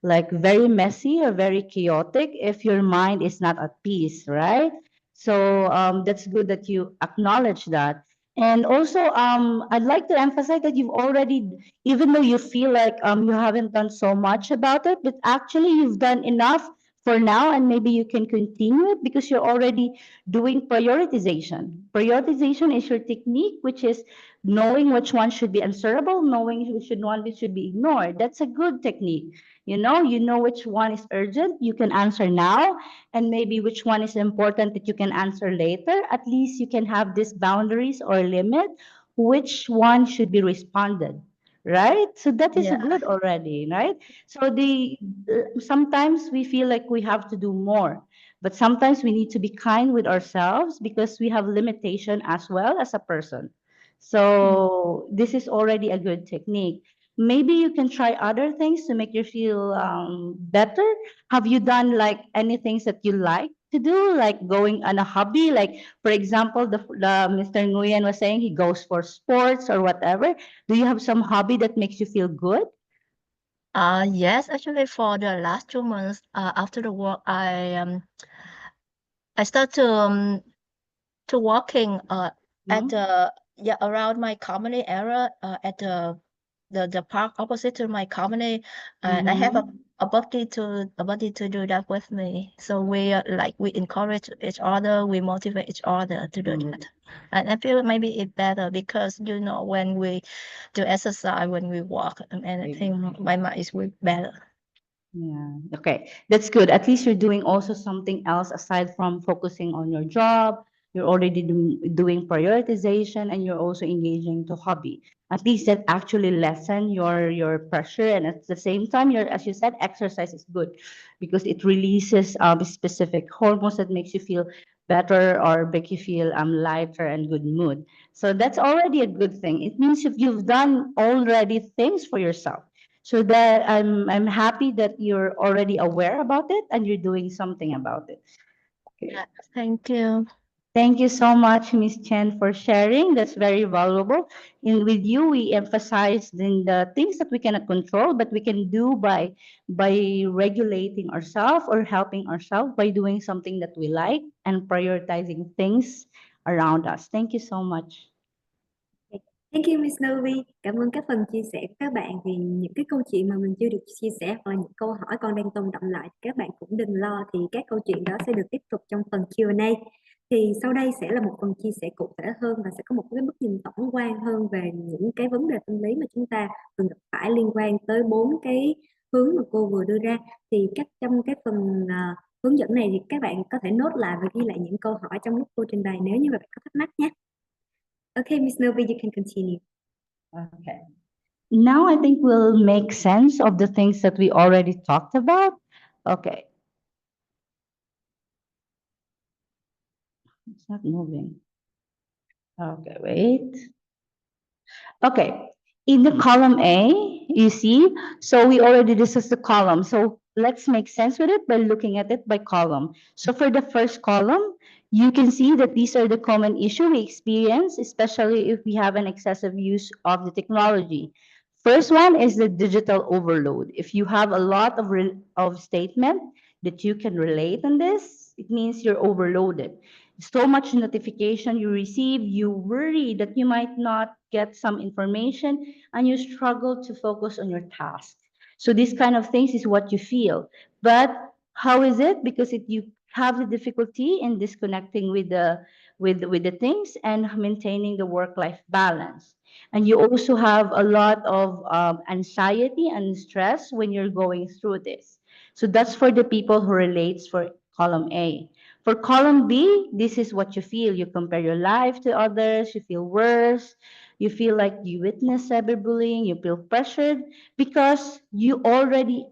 like very messy or very chaotic if your mind is not at peace, right? So that's good that you acknowledge that. And also, I'd like to emphasize that you've already, even though you feel like you haven't done so much about it, but actually you've done enough for now, and maybe you can continue it because you're already doing prioritization. Prioritization is your technique, which is knowing which one should be answerable, knowing which one should be ignored. That's a good technique. You know which one is urgent, you can answer now, and maybe which one is important that you can answer later. At least you can have these boundaries or limit which one should be responded, right? So that is Yeah. good already, right? So sometimes we feel like we have to do more, but sometimes we need to be kind with ourselves because we have limitation as well as a person. So this is already a good technique. Maybe you can try other things to make you feel better. Have you done like any things that you like to do, like going on a hobby? Like, for example, the Mr. Nguyen was saying he goes for sports or whatever. Do you have some hobby that makes you feel good? Yes, actually for the last 2 months after the work, I start to walking at the around my community area at the park opposite to my community, and I have a buddy to do that with me. So we encourage each other, we motivate each other to do that. And I feel maybe it's better because when we do exercise, when we walk, and I think my mind is way better. Yeah. Okay. That's good. At least you're doing also something else aside from focusing on your job. You're already doing prioritization and you're also engaging to hobby. At least that actually lessen your pressure. And at the same time, as you said, exercise is good because it releases specific hormones that makes you feel better or make you feel lighter and good mood. So that's already a good thing. It means if you've done already things for yourself. So that I'm happy that you're already aware about it and you're doing something about it. Okay. Yeah, thank you. Thank you so much, Miss Chen, for sharing. That's very valuable. And with you, we emphasize in the things that we cannot control, but we can do by regulating ourselves or helping ourselves by doing something that we like and prioritizing things around us. Thank you so much. Thank you Miss Novee. Cảm ơn các phần chia sẻ của các bạn. Vì những cái câu chuyện mà mình chưa được chia sẻ hoặc là những câu hỏi con đang tồn đọng lại, các bạn cũng đừng lo, thì các câu chuyện đó sẽ được tiếp tục trong phần Q&A. Thì sau đây sẽ là một phần chia sẻ cụ thể hơn và sẽ có một cái bức nhìn tổng quan hơn về những cái vấn đề tâm lý mà chúng ta thường gặp phải liên quan tới 4 cái hướng mà cô vừa đưa ra. Thì trong cái phần hướng dẫn này thì các bạn có thể nốt lại và ghi lại những câu hỏi trong lúc cô trình bày nếu như mà bạn có thắc mắc nhé. Okay, Miss Novee, you can continue. Okay. Now I think we'll make sense of the things that we already talked about. Okay. It's not moving. Okay, wait. Okay. In the column A, you see, so we already discussed the column. So let's make sense with it by looking at it by column. So for the first column, You can see that these are the common issues we experience, especially if we have an excessive use of the technology. First one is the digital overload. If you have a lot of statement that you can relate on this, it means you're overloaded. So much notification you receive, you worry that you might not get some information and you struggle to focus on your task. So these kind of things is what you feel. But how is it? Because you have the difficulty in disconnecting with the things and maintaining the work-life balance. And you also have a lot of anxiety and stress when you're going through this. So that's for the people who relates for column A. For column B, this is what you feel. You compare your life to others, you feel worse, you feel like you witness cyberbullying, you feel pressured because you're already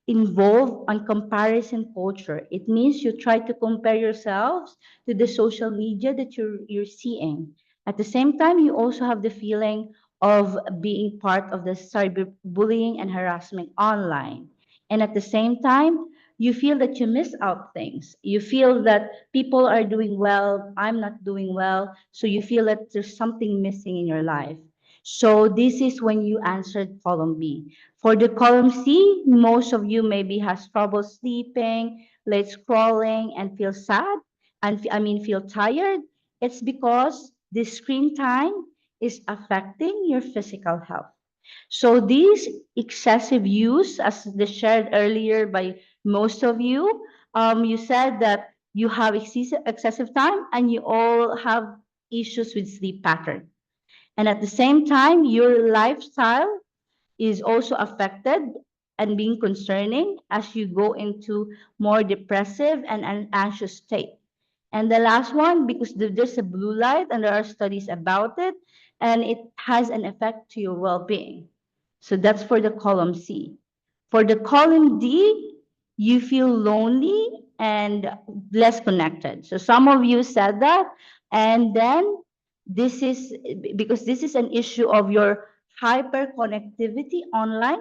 involved on comparison culture. It means you try to compare yourselves to the social media that you're seeing. At the same time, you also have the feeling of being part of the cyberbullying and harassment online. And at the same time, you feel that you miss out things. You feel that people are doing well, I'm not doing well. So you feel that there's something missing in your life. So this is when you answered column B. For the column C, most of you maybe has trouble sleeping, late scrolling, and feel sad, and feel tired. It's because the screen time is affecting your physical health. So this excessive use, as shared earlier by most of you, you said that you have excessive time and you all have issues with sleep pattern. And at the same time, your lifestyle is also affected and being concerning as you go into more depressive and an anxious state. And the last one, because there's a blue light and there are studies about it, and it has an effect to your well-being. So that's for the column C. For the column D, you feel lonely and less connected. So some of you said that, and then this is because this is an issue of your hyperconnectivity online.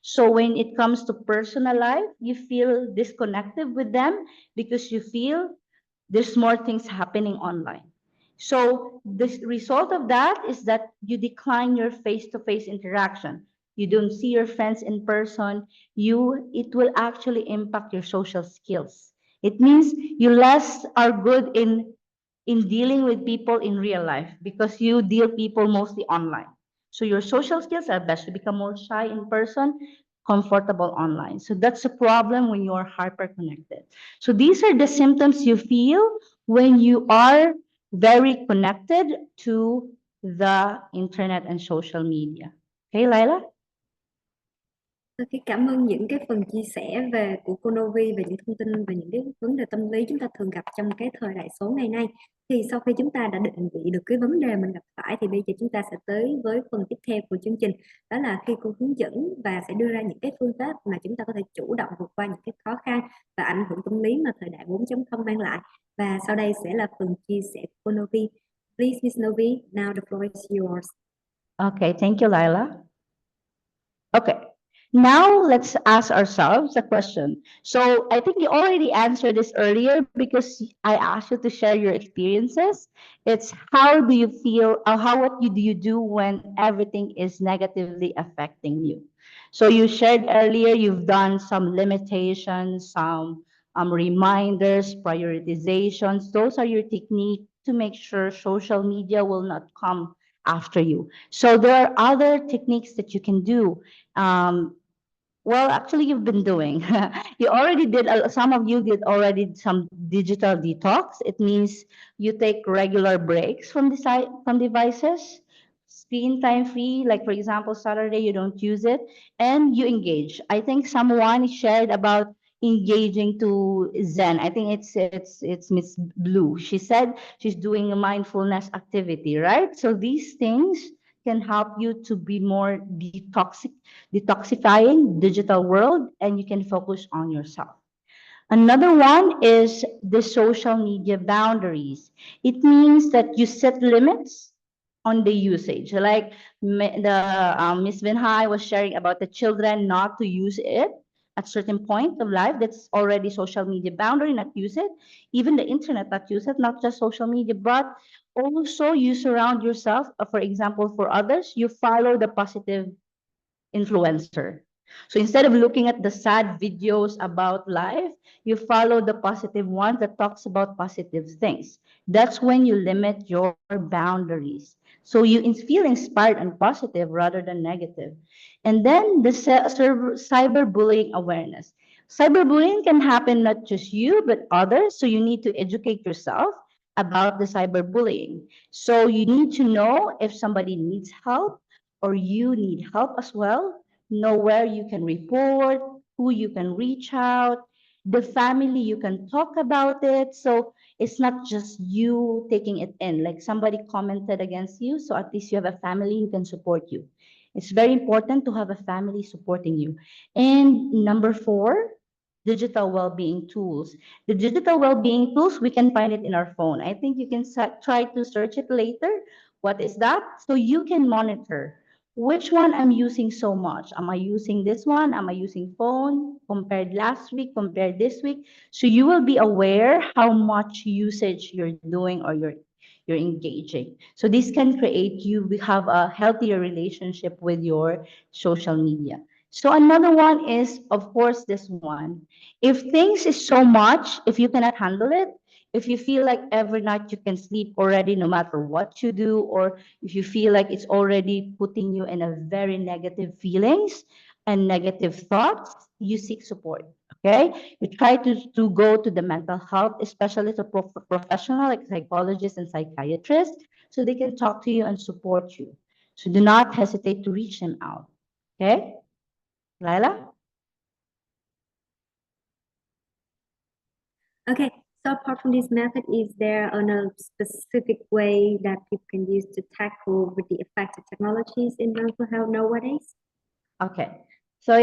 So when it comes to personal life, you feel disconnected with them because you feel there's more things happening online. So the result of that is that you decline your face-to-face interaction. You don't see your friends in person. It will actually impact your social skills. It means you less are good in dealing with people in real life because you deal people mostly online. So your social skills are best. You become more shy in person, comfortable online. So that's a problem when you are hyper connected. So these are the symptoms you feel when you are very connected to the internet and social media. Okay, Laila? Ok, cảm ơn những cái phần chia sẻ của cô Novee về những thông tin về những cái vấn đề tâm lý chúng ta thường gặp trong cái thời đại số ngày nay. Thì sau khi chúng ta đã định vị được cái vấn đề mình gặp phải thì bây giờ chúng ta sẽ tới với phần tiếp theo của chương trình. Đó là khi cô hướng dẫn và sẽ đưa ra những cái phương pháp mà chúng ta có thể chủ động vượt qua những cái khó khăn và ảnh hưởng tâm lý mà thời đại 4.0 mang lại. Và sau đây sẽ là phần chia sẻ của cô Novee. Please, Miss Novee, now the floor is yours. Okay, thank you, Laila. Okay. Now let's ask ourselves a question. So I think you already answered this earlier because I asked you to share your experiences. It's how do you feel or what do you do when everything is negatively affecting you? So you shared earlier you've done some limitations, some reminders, prioritizations. Those are your technique to make sure social media will not come after you. So there are other techniques that you can do. Well, actually, you've been doing. You already did. Some of you did already some digital detox. It means you take regular breaks from from devices, screen time free. Like for example, Saturday you don't use it, and you engage. I think someone shared about engaging to Zen. I think it's Miss Blue. She said she's doing a mindfulness activity, right? So these things can help you to be more detoxifying digital world, and you can focus on yourself. Another one is the social media boundaries. It means that you set limits on the usage. Like Miss Vinhai was sharing about the children not to use it at certain point of life. That's already social media boundary, not use it. Even the internet, not use it, not just social media, but also you surround yourself, for example, for others, you follow the positive influencer. So instead of looking at the sad videos about life, you follow the positive one that talks about positive things. That's when you limit your boundaries. So you feel inspired and positive rather than negative. And then the cyberbullying awareness. Cyberbullying can happen not just you, but others. So you need to educate yourself about the cyberbullying. So you need to know if somebody needs help or you need help as well, know where you can report, who you can reach out, the family you can talk about it. So it's not just you taking it in, like somebody commented against you, so at least you have a family who can support you. It's very important to have a family supporting you. And number 4, digital well-being tools. The digital well-being tools, we can find it in our phone. I think you can try to search it later. What is that? So you can monitor which one I'm using so much. Am I using this one? Am I using phone? Compared last week, compared this week. So you will be aware how much usage you're doing or you're engaging. So this can create you have a healthier relationship with your social media. So another one is, of course, this one. If things is so much, if you cannot handle it, if you feel like every night you can sleep already, no matter what you do, or if you feel like it's already putting you in a very negative feelings and negative thoughts, you seek support. Okay, you try to go to the mental health, especially to professional like psychologists and psychiatrists, so they can talk to you and support you. So do not hesitate to reach them out. Okay, Lila? Okay, so apart from this method, is there a specific way that people can use to tackle with the effects of technologies in mental health nowadays? Okay. So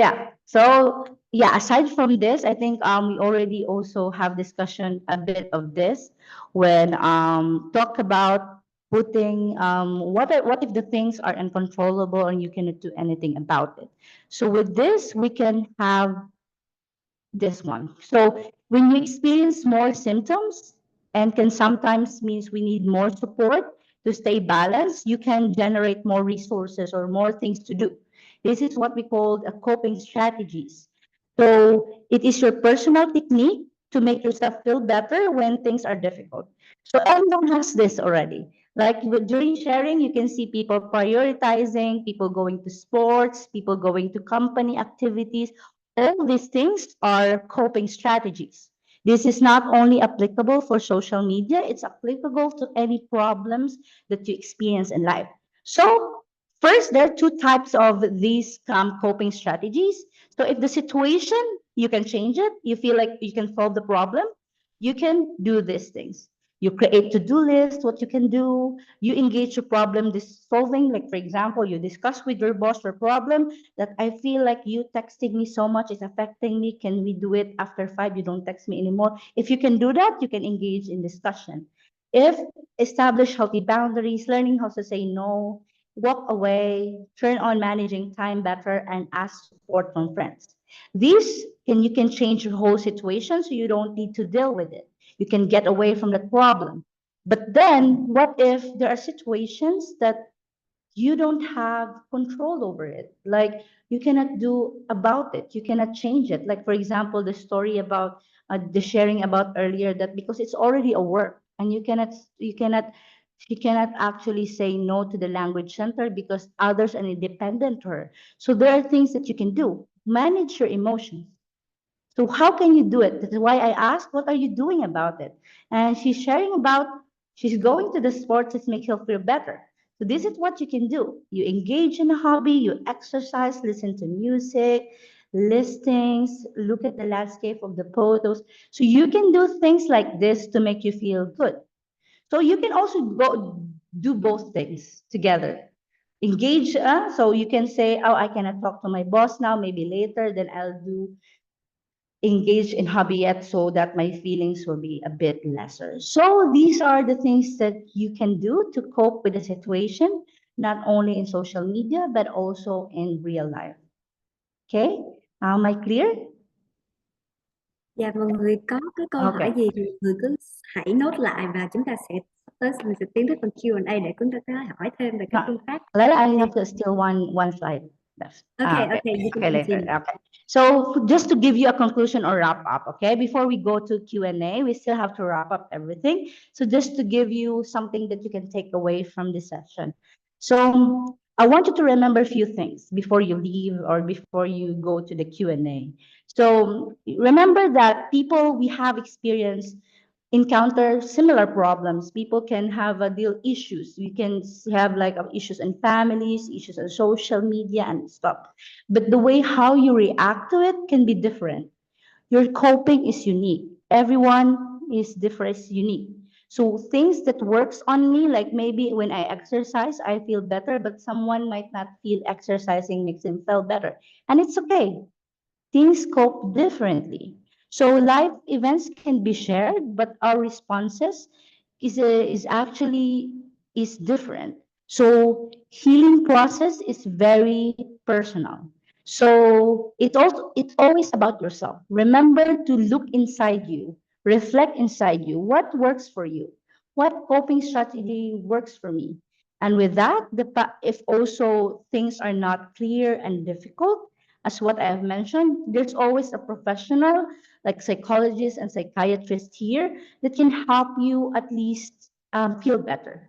aside from this, I think we already also have discussion a bit of this when talk about putting what if the things are uncontrollable and you cannot do anything about it. So with this, we can have this one. So when you experience more symptoms and can sometimes means we need more support to stay balanced, you can generate more resources or more things to do. This is what we call a coping strategies. So it is your personal technique to make yourself feel better when things are difficult. So everyone has this already. Like during sharing, you can see people prioritizing, people going to sports, people going to company activities. All these things are coping strategies. This is not only applicable for social media, it's applicable to any problems that you experience in life. So first, there are 2 types of these coping strategies. So if the situation, you can change it, you feel like you can solve the problem, you can do these things. You create to-do list, what you can do. You engage your problem solving. Like, for example, you discuss with your boss your problem that I feel like you texting me so much is affecting me. Can we do it after 5? You don't text me anymore. If you can do that, you can engage in discussion. If establish healthy boundaries, learning how to say no, walk away, turn on managing time better, and ask support from friends. These you can change your whole situation so you don't need to deal with it. You can get away from the problem. But then, what if there are situations that you don't have control over it? Like you cannot do about it. You cannot change it. Like for example, the story about the sharing about earlier that because it's already a work and she cannot actually say no to the language center because others are independent to her. So there are things that you can do. Manage your emotions. So how can you do it? That's why I asked, what are you doing about it? And she's sharing about, she's going to the sports that make her feel better. So this is what you can do. You engage in a hobby, you exercise, listen to music, listings, look at the landscape of the photos. So you can do things like this to make you feel good. So you can also go do both things together. Engage, so you can say, oh, I cannot talk to my boss now, maybe later, then I'll do engage in hobby yet so that my feelings will be a bit lesser. So these are the things that you can do to cope with the situation, not only in social media, but also in real life. Okay, am I clear? Dạ, mọi người có cái câu hỏi Okay. gì thì mọi người cứ hãy nốt lại và chúng ta sẽ mình sẽ tiến tới phần Q&A để chúng ta có thể hỏi thêm về các phương pháp. Later, I have still one slide left. Okay, Okay. okay, you can Okay, later. continue. Okay. So just to give you a conclusion or wrap up, okay, before we go to Q&A, we still have to wrap up everything. So just to give you something that you can take away from this session. So I want you to remember a few things before you leave or before you go to the Q&A. So remember that people we have experienced encounter similar problems. People can have deal issues. We can have like issues in families, issues on social media and stuff. But the way how you react to it can be different. Your coping is unique. Everyone is different, is unique. So things that works on me, like maybe when I exercise, I feel better, but someone might not feel exercising makes them feel better. And it's okay. Things cope differently. So life events can be shared, but our responses is actually is different. So healing process is very personal. So it's always about yourself. Remember to look inside you, reflect inside you. What works for you? What coping strategy works for me? And with that, if also things are not clear and difficult, as what I have mentioned, there's always a professional like psychologists and psychiatrists here that can help you at least feel better.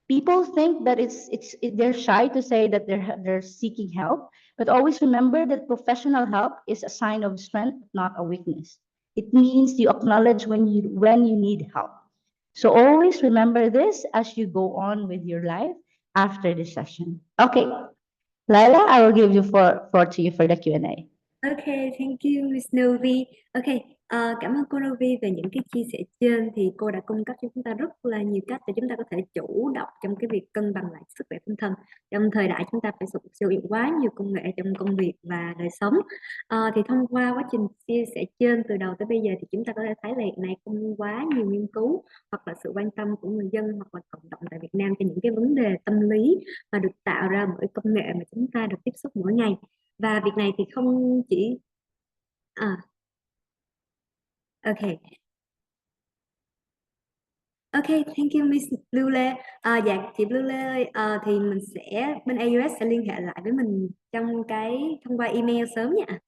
People think that they're shy to say that they're seeking help, but always remember that professional help is a sign of strength, not a weakness. It means you acknowledge when you need help. So always remember this as you go on with your life after this session. Okay, Laila, I will give you floor to you for the Q&A. Okay, thank you, Miss Novee. Okay, cảm ơn cô Novee về những cái chia sẻ trên. Thì cô đã cung cấp cho chúng ta rất là nhiều cách để chúng ta có thể chủ động trong cái việc cân bằng lại sức khỏe tinh thần. Trong thời đại chúng ta phải sử dụng quá nhiều công nghệ trong công việc và đời sống. Thì thông qua quá trình chia sẻ trên từ đầu tới bây giờ thì chúng ta có thể thấy là hiện nay không quá nhiều nghiên cứu hoặc là sự quan tâm của người dân hoặc là cộng đồng tại Việt Nam cho những cái vấn đề tâm lý mà được tạo ra bởi công nghệ mà chúng ta được tiếp xúc mỗi ngày. Và việc này thì không chỉ okay. Okay, thank you Miss Lule. Dạ chị Lule ơi, thì mình sẽ bên AUS sẽ liên hệ lại với mình trong cái thông qua email sớm nha.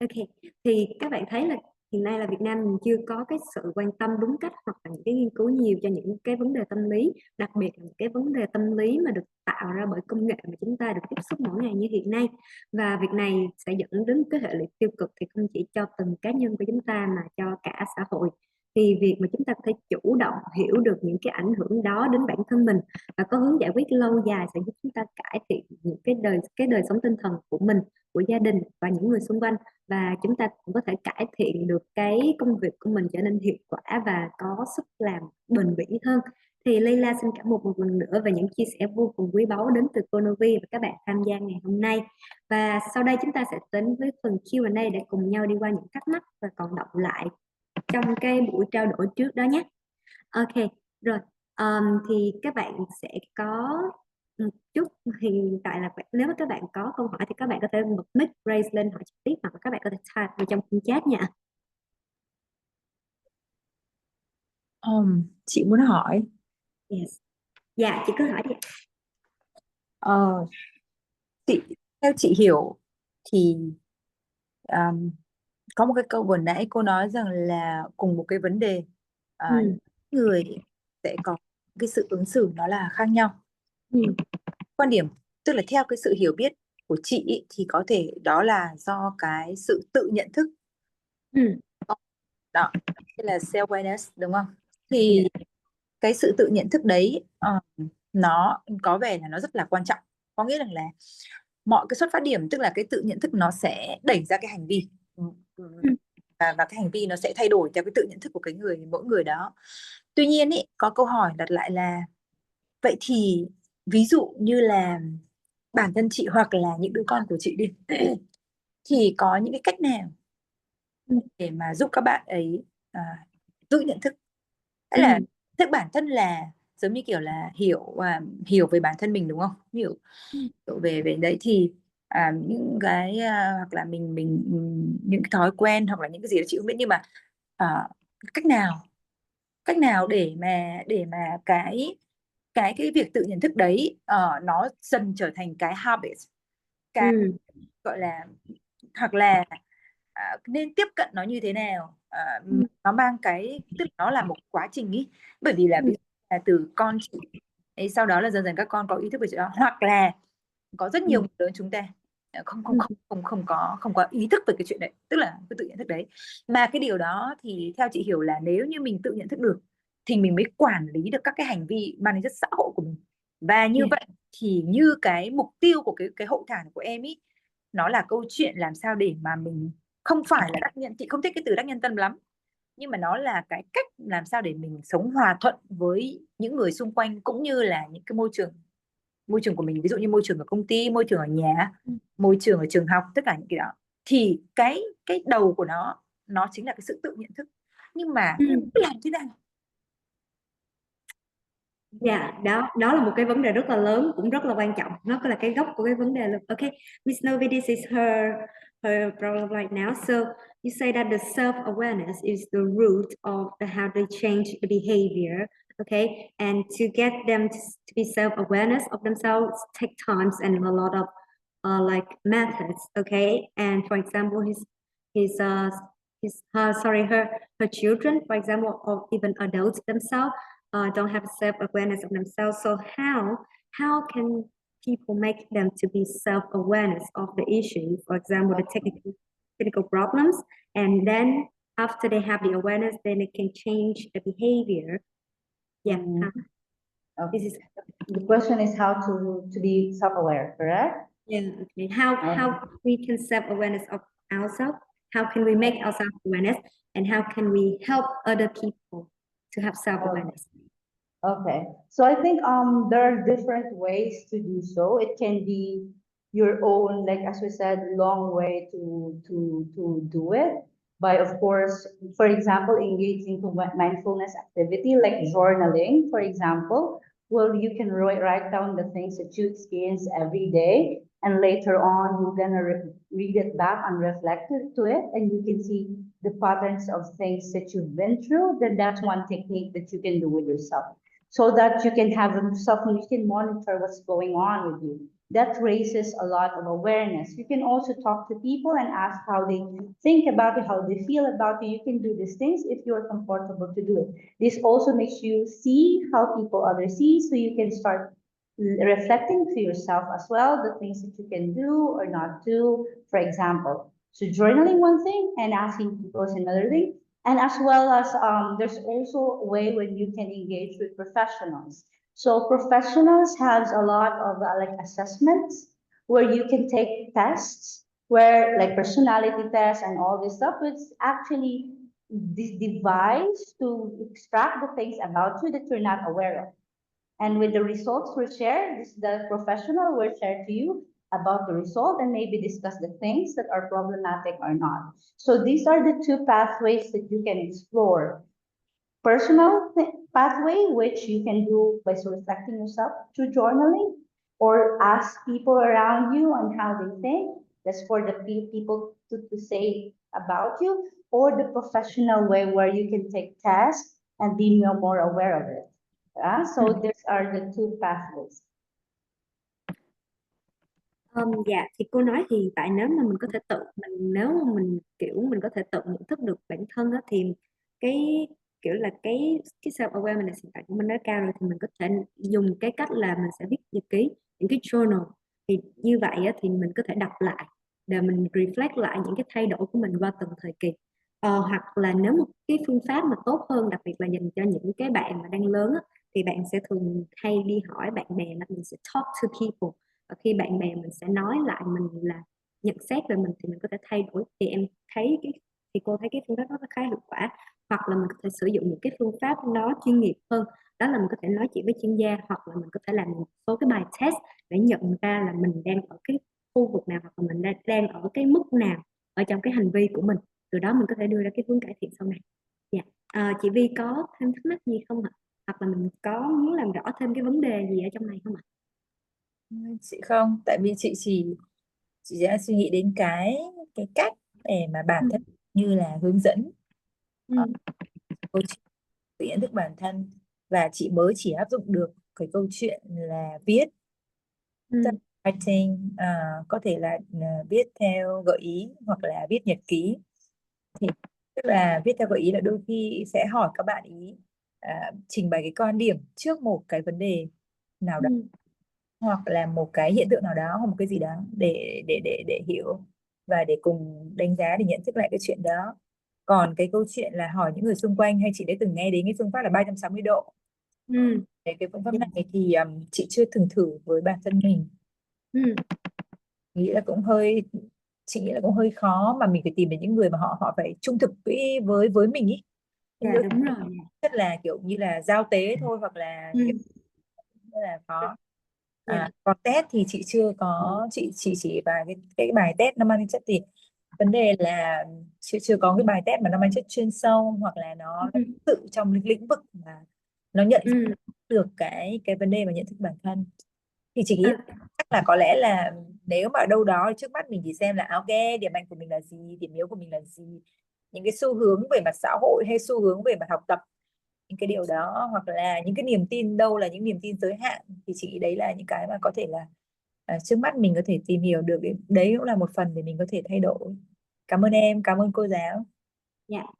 Okay, thì các bạn thấy là hiện nay là Việt Nam mình chưa có cái sự quan tâm đúng cách hoặc là những cái nghiên cứu nhiều cho những cái vấn đề tâm lý, đặc biệt là những cái vấn đề tâm lý mà được tạo ra bởi công nghệ mà chúng ta được tiếp xúc mỗi ngày như hiện nay. Và việc này sẽ dẫn đến cái hệ lụy tiêu cực thì không chỉ cho từng cá nhân của chúng ta mà cho cả xã hội. Thì việc mà chúng ta có thể chủ động hiểu được những cái ảnh hưởng đó đến bản thân mình và có hướng giải quyết lâu dài sẽ giúp chúng ta cải thiện những cái đời sống tinh thần của mình, của gia đình và những người xung quanh, và chúng ta cũng có thể cải thiện được cái công việc của mình trở nên hiệu quả và có sức làm bền bỉ hơn. Thì Layla xin cảm ơn một lần nữa về những chia sẻ vô cùng quý báu đến từ cô Novee và các bạn tham gia ngày hôm nay. Và sau đây chúng ta sẽ đến với phần Q&A để cùng nhau đi qua những thắc mắc và còn đọc lại trong cái buổi trao đổi trước đó nhé. Ok, rồi. Thì các bạn sẽ có một chút, hiện tại là nếu mà các bạn có câu hỏi thì các bạn có thể bật mic raise lên hỏi trực tiếp hoặc là các bạn có thể type vào trong khung chat nha. Chị muốn hỏi. Yes. Dạ, chị cứ hỏi đi. Theo chị hiểu thì có một cái câu vừa nãy cô nói rằng là cùng một cái vấn đề người sẽ có cái sự ứng xử nó là khác nhau. Quan điểm tức là theo cái sự hiểu biết của chị ý, thì có thể đó là do cái sự tự nhận thức. Đó, tức là self-awareness đúng không? Thì cái sự tự nhận thức đấy nó có vẻ là nó rất là quan trọng. Có nghĩa rằng là mọi cái xuất phát điểm tức là cái tự nhận thức nó sẽ đẩy ra cái hành vi và cái hành vi nó sẽ thay đổi theo cái tự nhận thức của cái mỗi người đó. Tuy nhiên ý, có câu hỏi đặt lại là vậy thì ví dụ như là bản thân chị hoặc là những đứa con của chị đi thì có những cái cách nào để mà giúp các bạn ấy tự nhận thức, hay là thức bản thân là giống như kiểu là hiểu về bản thân mình đúng không, hiểu về đấy thì những cái hoặc là mình những cái thói quen hoặc là những cái gì đó chị không biết, nhưng mà cách nào để mà cái việc tự nhận thức đấy nó dần trở thành cái habit, cái gọi là, hoặc là nên tiếp cận nó như thế nào, nó mang cái, tức là nó là một quá trình ý, bởi vì là ví dụ là từ con chị ấy, sau đó là dần dần các con có ý thức về chuyện đó, hoặc là có rất nhiều người lớn chúng ta không có ý thức về cái chuyện đấy, tức là cái tự nhận thức đấy. Mà cái điều đó thì theo chị hiểu là nếu như mình tự nhận thức được thì mình mới quản lý được các cái hành vi mang tính chất xã hội của mình. Và như vậy thì như cái mục tiêu của cái hội thảo của em ý, nó là câu chuyện làm sao để mà mình không phải là đắc nhân, chị không thích cái từ đắc nhân tâm lắm, nhưng mà nó là cái cách làm sao để mình sống hòa thuận với những người xung quanh, cũng như là những cái môi trường của mình, ví dụ như môi trường ở công ty, môi trường ở nhà, môi trường ở trường học, tất cả những cái đó. Thì cái đầu của nó chính là cái sự tự nhận thức, nhưng mà làm thế nào? Dạ, đó là một cái vấn đề rất là lớn, cũng rất là quan trọng. Nó là cái gốc của cái vấn đề luôn. Okay, Miss Novee, this is her problem right now. So you say that the self-awareness is the root of how they change the behavior. Okay, and to get them to be self-awareness of themselves take times and a lot of like methods. Okay, and for example, her children, for example, or even adults themselves. Don't have self-awareness of themselves. So how can people make them to be self-awareness of the issue? For example, the technical problems, and then after they have the awareness, then they can change the behavior. Yeah. Okay. This is the question is how to be self-aware, correct? Yeah. Okay. How we can self-awareness of ourselves? How can we make ourselves awareness, and how can we help other people to have self-awareness? Okay, so I think there are different ways to do so. It can be your own, like as we said, long way to do it by, of course, for example, engaging to mindfulness activity like journaling, for example. Well, you can write down the things that you experience every day, and later on you're gonna read it back and reflect to it, and you can see the patterns of things that you've been through. Then that's one technique that you can do with yourself, so that you can have yourself and you can monitor what's going on with you. That raises a lot of awareness. You can also talk to people and ask how they think about it, how they feel about it. You can do these things if you're comfortable to do it. This also makes you see how people others see, so you can start reflecting to yourself as well the things that you can do or not do. For example, so journaling one thing and asking people is another thing. And as well as there's also a way when you can engage with professionals. So professionals has a lot of like assessments where you can take tests, where like personality tests and all this stuff. It's actually this device to extract the things about you that you're not aware of. And with the results were shared, the professional will share to you about the result and maybe discuss the things that are problematic or not. So these are the two pathways that you can explore. Personal pathway, which you can do by reflecting yourself through journaling, or ask people around you on how they think. That's for the people to say about you, or the professional way where you can take tests and be more aware of it. So these are the two pathways. Dạ, thì cô nói thì hiện tại nếu mà mình có thể nếu mà mình kiểu mình có thể tự nhận thức được bản thân á, thì cái kiểu là cái self awareness hiện tại của mình nó cao rồi, thì mình có thể dùng cái cách là mình sẽ viết nhật ký, những cái journal. Thì như vậy á, thì mình có thể đọc lại để mình reflect lại những cái thay đổi của mình qua từng thời kỳ. Hoặc là nếu một cái phương pháp mà tốt hơn, đặc biệt là dành cho những cái bạn mà đang lớn á, thì bạn sẽ thường hay đi hỏi bạn bè, là mình sẽ talk to people. Và khi bạn bè mình sẽ nói lại mình là nhận xét về mình, thì mình có thể thay đổi. Thì em thấy cô thấy cái phương pháp đó nó khá hiệu quả. Hoặc là mình có thể sử dụng những cái phương pháp nó chuyên nghiệp hơn, đó là mình có thể nói chuyện với chuyên gia, hoặc là mình có thể làm một số cái bài test để nhận ra là mình đang ở cái khu vực nào, hoặc là mình đang ở cái mức nào ở trong cái hành vi của mình. Từ đó mình có thể đưa ra cái hướng cải thiện sau này. Dạ. Chị Vi có thêm thắc mắc gì không ạ? Hoặc là mình có muốn làm rõ thêm cái vấn đề gì ở trong này không ạ? Chị không, tại vì chị chỉ chị sẽ suy nghĩ đến cái cách để mà bản thân như là hướng dẫn câu chuyện tự nhận thức bản thân, và chị mới chỉ áp dụng được cái câu chuyện là viết writing, có thể là viết theo gợi ý hoặc là viết nhật ký. Thì tức là viết theo gợi ý là đôi khi sẽ hỏi các bạn ý trình bày cái quan điểm trước một cái vấn đề nào đó, hoặc là một cái hiện tượng nào đó, hoặc một cái gì đó để hiểu và để cùng đánh giá, để nhận thức lại cái chuyện đó. Còn cái câu chuyện là hỏi những người xung quanh, hay chị đã từng nghe đến cái phương pháp là 360 độ. Cái phương pháp này thì chị chưa từng thử với bản thân mình. Nghĩ là cũng hơi chị nghĩ là cũng hơi khó, mà mình phải tìm đến những người mà họ phải trung thực với mình ý. Dạ Người đúng rồi. rất là kiểu như là giao tế thôi, hoặc là rất là khó. Còn test thì chị chưa có, chị chỉ và cái bài test nó mang tính chất thì vấn đề là chưa có cái bài test mà nó mang chất chuyên sâu, hoặc là nó tự trong lĩnh vực mà nó nhận được cái vấn đề mà nhận thức bản thân. Thì chị nghĩ chắc là có lẽ là nếu mà đâu đó trước mắt mình chỉ xem là ok, điểm mạnh của mình là gì, điểm yếu của mình là gì, những cái xu hướng về mặt xã hội hay xu hướng về mặt học tập, những cái điều đó, hoặc là những cái niềm tin đâu là những niềm tin giới hạn, thì chị nghĩ đấy là những cái mà có thể là trước mắt mình có thể tìm hiểu được. Đấy cũng là một phần để mình có thể thay đổi. Cảm ơn em, cảm ơn cô giáo.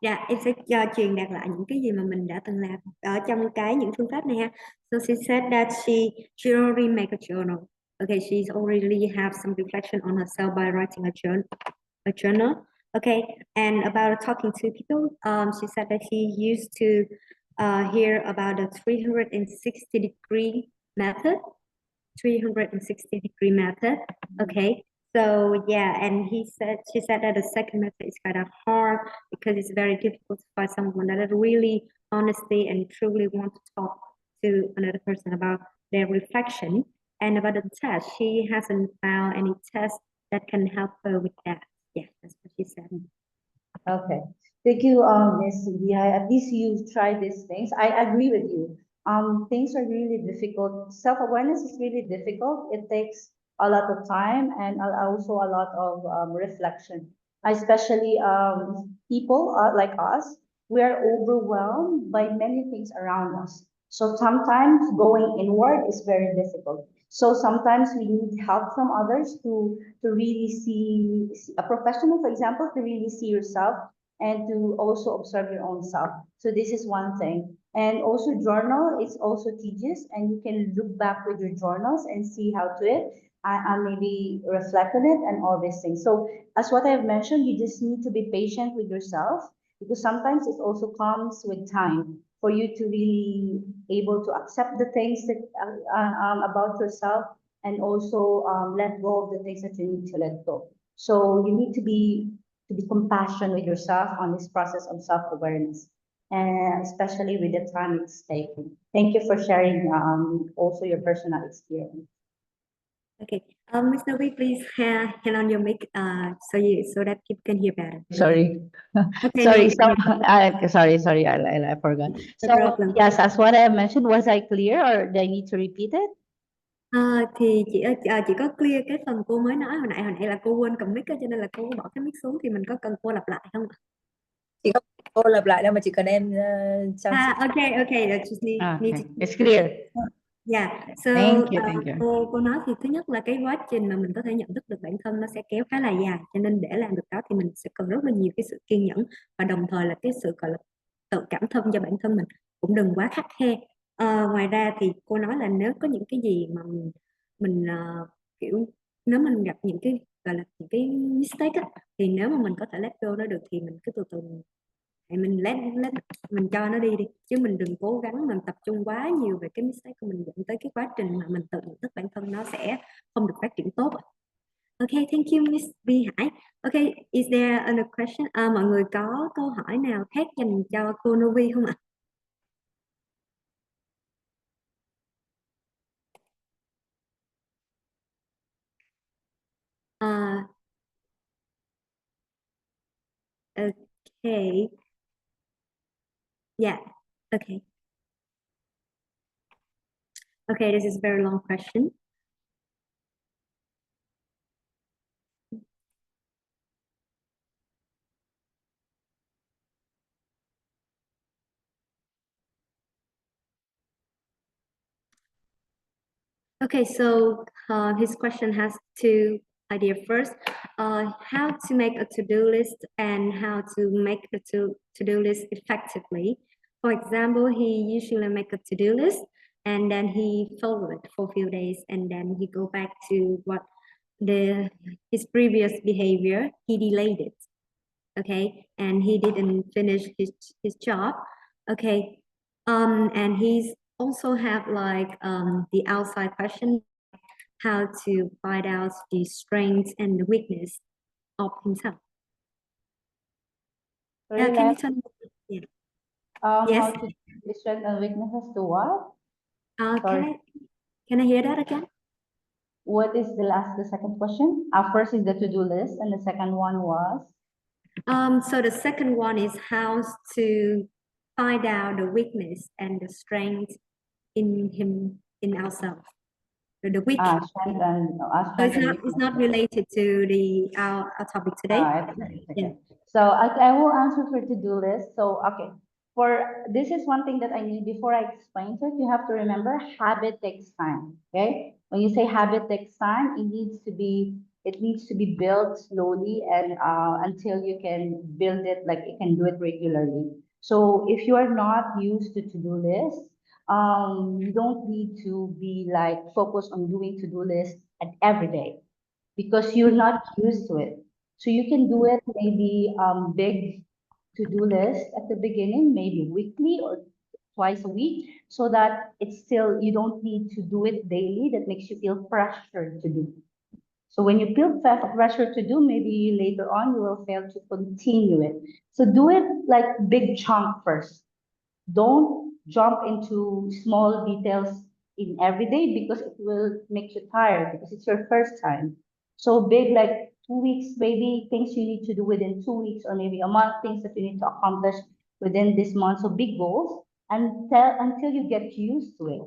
Dạ, em sẽ truyền đạt lại những cái gì mà mình đã từng làm ở trong những phương pháp này ha. So she said that she already make a journal. Okay, she's already have some reflection on herself by writing a journal. Okay, and about talking to people, she said that she used to hear about the 360-degree method. 360-degree method. Okay. So yeah, and she said that the second method is kind of hard because it's very difficult to find someone that really honestly and truly want to talk to another person about their reflection. And about the test, she hasn't found any test that can help her with that. Yeah, that's what she said. Okay. Thank you, Miss Cynthia. At least you tried these things. I agree with you. Things are really difficult. Self-awareness is really difficult. It takes a lot of time and also a lot of reflection. Especially people like us, we are overwhelmed by many things around us. So sometimes going inward is very difficult. So sometimes we need help from others to really see a professional, for example, to really see yourself and to also observe your own self. So this is one thing. And also journal, it's also tedious, and you can look back with your journals and see how to it and maybe reflect on it and all these things. So as what I've mentioned, you just need to be patient with yourself, because sometimes it also comes with time for you to really able to accept the things that about yourself, and also let go of the things that you need to let go. So you need to be compassionate with yourself on this process of self-awareness, and especially with the time it's taking. Thank you for sharing also your personal experience. Okay, Ms. Novee, please hand on your mic so that people can hear better. Sorry. Okay, sorry, no sorry, I forgot. No So problem. yes, as what I mentioned, was I clear or do I need to repeat it? Thì chị có clear cái phần cô mới nói hồi nãy là cô quên cầm mic á, cho nên là cô có bỏ cái mic xuống, thì mình có cần cô lặp lại không ạ? Chị không cô lặp lại đâu, mà chỉ cần em chăm Okay, just need to... It's clear. Yeah, so Thank you. cô nói thì thứ nhất là cái quá trình mà mình có thể nhận thức được bản thân nó sẽ kéo khá là dài, cho nên để làm được đó thì mình sẽ cần rất là nhiều cái sự kiên nhẫn, và đồng thời là cái sự gọi là tự cảm thông cho bản thân mình, cũng đừng quá khắt khe. Ngoài ra thì cô nói là nếu có những cái gì mà mình kiểu nếu mình gặp những cái gọi là những cái mistake á, thì nếu mà mình có thể let go nó được thì mình cứ từ từ mình mình cho nó đi, chứ mình đừng cố gắng mình tập trung quá nhiều về cái mistake của mình, dẫn tới cái quá trình mà mình tự nhận thức bản thân nó sẽ không được phát triển tốt. Okay, thank you Miss Vi Hải. Okay, is there another question? Mọi người có câu hỏi nào khác dành cho cô Novee không ạ? Okay. Yeah. Okay. Okay, this is a very long question. Okay, so his question has two ideas. First, how to make a to-do list and how to make a to-do list effectively. For example, he usually make a to-do list and then he follow it for a few days and then he go back to what his previous behavior. He delayed it, okay, and he didn't finish his job, okay, and he's also have like the outside question, how to find out the strengths and the weakness of himself. Sorry, Can you tell me? Yeah. Yes. How to the strengths and weaknesses to what? Sorry. Can I hear that again? What is the second question? First is the to-do list, and the second one was? So the second one is how to find out the weakness and the strength in ourselves. The weak. Strength and So it's not related to our topic today. Okay. Yeah. So I will answer for to-do list. So okay, this is one thing that I need before I explain it. You have to remember habit takes time. Okay, when you say habit takes time, it needs to be built slowly and until you can build it, like you can do it regularly. So if you are not used to to-do lists, you don't need to be like focused on doing to-do lists every day because you're not used to it. So you can do it maybe big to-do list at the beginning, maybe weekly or twice a week, so that it's still, you don't need to do it daily. That makes you feel pressured to do. So when you feel pressure to do, maybe later on you will fail to continue it. So do it like big chunk first. Don't jump into small details in every day because it will make you tired because it's your first time. So big, like 2 weeks, maybe things you need to do within 2 weeks or maybe a month, things that you need to accomplish within this month. So big goals until you get used to it.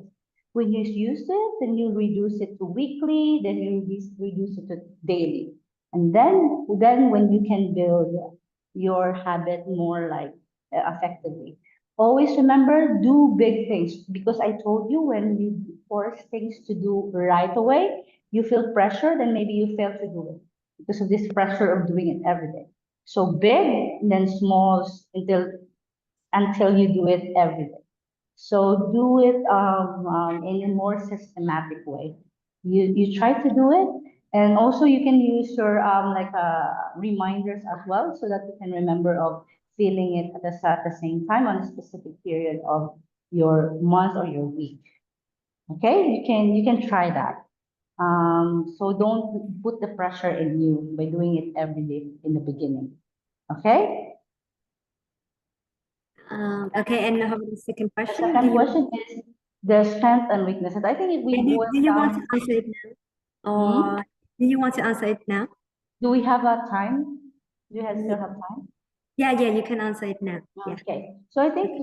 When you're used to it, then you reduce it to weekly, then you reduce it to daily. And then when you can build your habit more like effectively. Always remember, do big things because I told you when you force things to do right away, you feel pressured and maybe you fail to do it because of this pressure of doing it every day. So big and then small until you do it every day. So do it in a more systematic way. You try to do it, and also you can use your reminders as well, so that you can remember of feeling it at the same time on a specific period of your month or your week. Okay, you can try that. So don't put the pressure in you by doing it every day in the beginning. Okay. Okay, and how about the second The question? second question is the strengths and weaknesses. I think if we boil Do you want down. to answer it now? Or do you want to answer it now? Do we have a time? Do you still have time? Yeah, you can answer it now. Yeah. Okay. So I think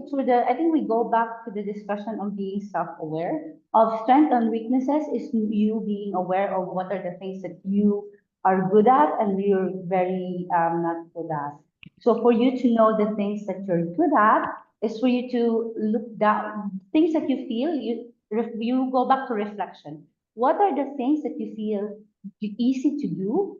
we go back to the discussion on being self-aware of strengths and weaknesses is you being aware of what are the things that you are good at and you're very not good at. So for you to know the things that you're good at is for you to look down things that you feel you go back to reflection. What are the things that you feel easy to do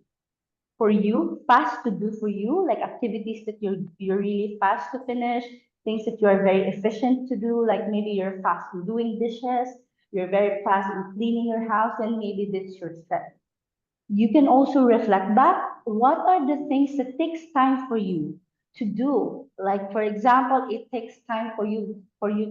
for you, fast to do for you, like activities that you're really fast to finish, things that you are very efficient to do, like maybe you're fast in doing dishes, you're very fast in cleaning your house, and maybe that's your strength. You can also reflect back, what are the things that takes time for you to do? Like, for example, it takes time for you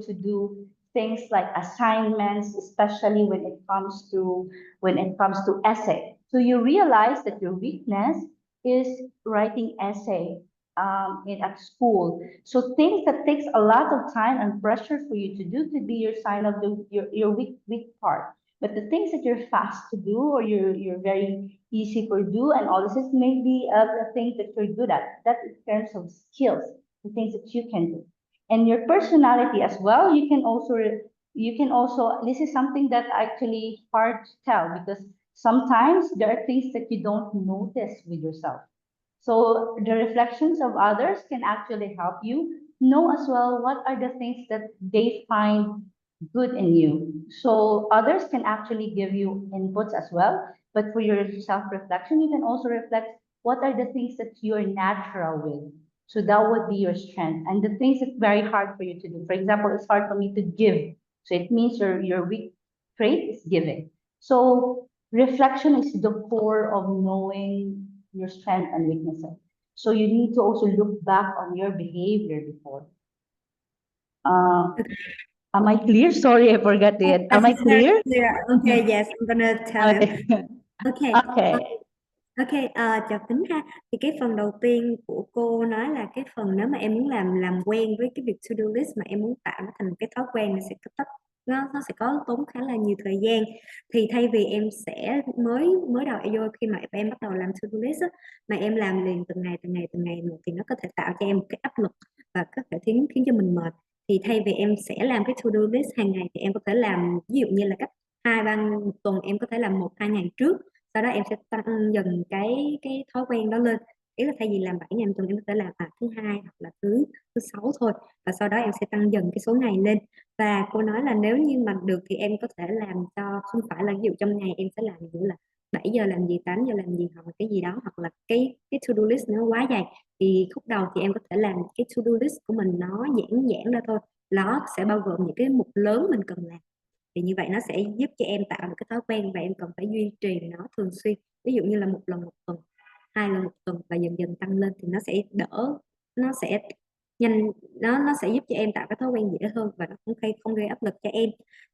to do things like assignments, especially when it comes to essay. So you realize that your weakness is writing essay at school. So things that takes a lot of time and pressure for you to do could be your sign of your weak part. But the things that you're fast to do or you're very easy for do and all this is maybe the things that you're good at. That in terms of skills, the things that you can do. And your personality as well, you can also this is something that actually hard to tell because sometimes there are things that you don't notice with yourself. So the reflections of others can actually help you know as well what are the things that they find good in you. So others can actually give you inputs as well. But for your self-reflection, you can also reflect what are the things that you're natural with. So that would be your strength. And the things that's very hard for you to do. For example, it's hard for me to give. So it means your weak trait is giving. So reflection is the core of knowing your strength and weaknesses. So you need to also look back on your behavior before. Am I clear? Sorry, I forgot it. Am I It's very clear? clear. Okay, yes, I'm gonna tell him. Okay. Okay. Okay. Ok, chào Tính ha. Thì cái phần đầu tiên của cô nói là cái phần nếu mà em muốn làm quen với cái việc to-do list mà em muốn tạo nó thành một cái thói quen, nó sẽ có tốn khá là nhiều thời gian. Thì thay vì em sẽ mới đầu vô khi mà em bắt đầu làm to-do list á, mà em làm liền từng ngày một thì nó có thể tạo cho em một cái áp lực và có thể khiến cho mình mệt. Thì thay vì em sẽ làm cái to-do list hàng ngày thì em có thể làm ví dụ như là cách 2-3 một tuần em có thể làm 1-2 ngày trước, sau đó em sẽ tăng dần cái thói quen đó lên. Ý là thay vì làm 7 ngày một tuần em có thể làm thứ 2 hoặc là thứ 6 thôi, và sau đó em sẽ tăng dần cái số ngày lên. Và cô nói là nếu như mà được thì em có thể làm cho không phải là ví dụ trong ngày em sẽ làm như là 7 giờ làm gì, 8 giờ làm gì hoặc là cái gì đó, hoặc là cái to-do list nó quá dài thì khúc đầu thì em có thể làm cái to-do list của mình nó giãn ra thôi, nó sẽ bao gồm những cái mục lớn mình cần làm. Thì như vậy nó sẽ giúp cho em tạo được cái thói quen và em cần phải duy trì nó thường xuyên, ví dụ như là 1 lần 1 tuần, 2 lần 1 tuần và dần dần tăng lên thì nó sẽ đỡ, nó sẽ nhanh, nó sẽ giúp cho em tạo cái thói quen dễ hơn và nó không gây áp lực cho em.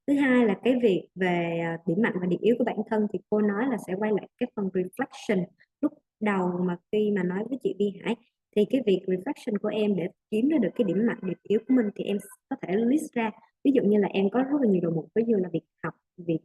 Thứ hai là cái việc về điểm mạnh và điểm yếu của bản thân thì cô nói là sẽ quay lại cái phần reflection lúc đầu mà khi mà nói với chị Vi Hải. Thì cái việc reflection của em để kiếm ra được cái điểm mạnh điểm yếu của mình thì em có thể list ra, ví dụ như là em có rất là nhiều đồ mục, ví dụ là việc học, việc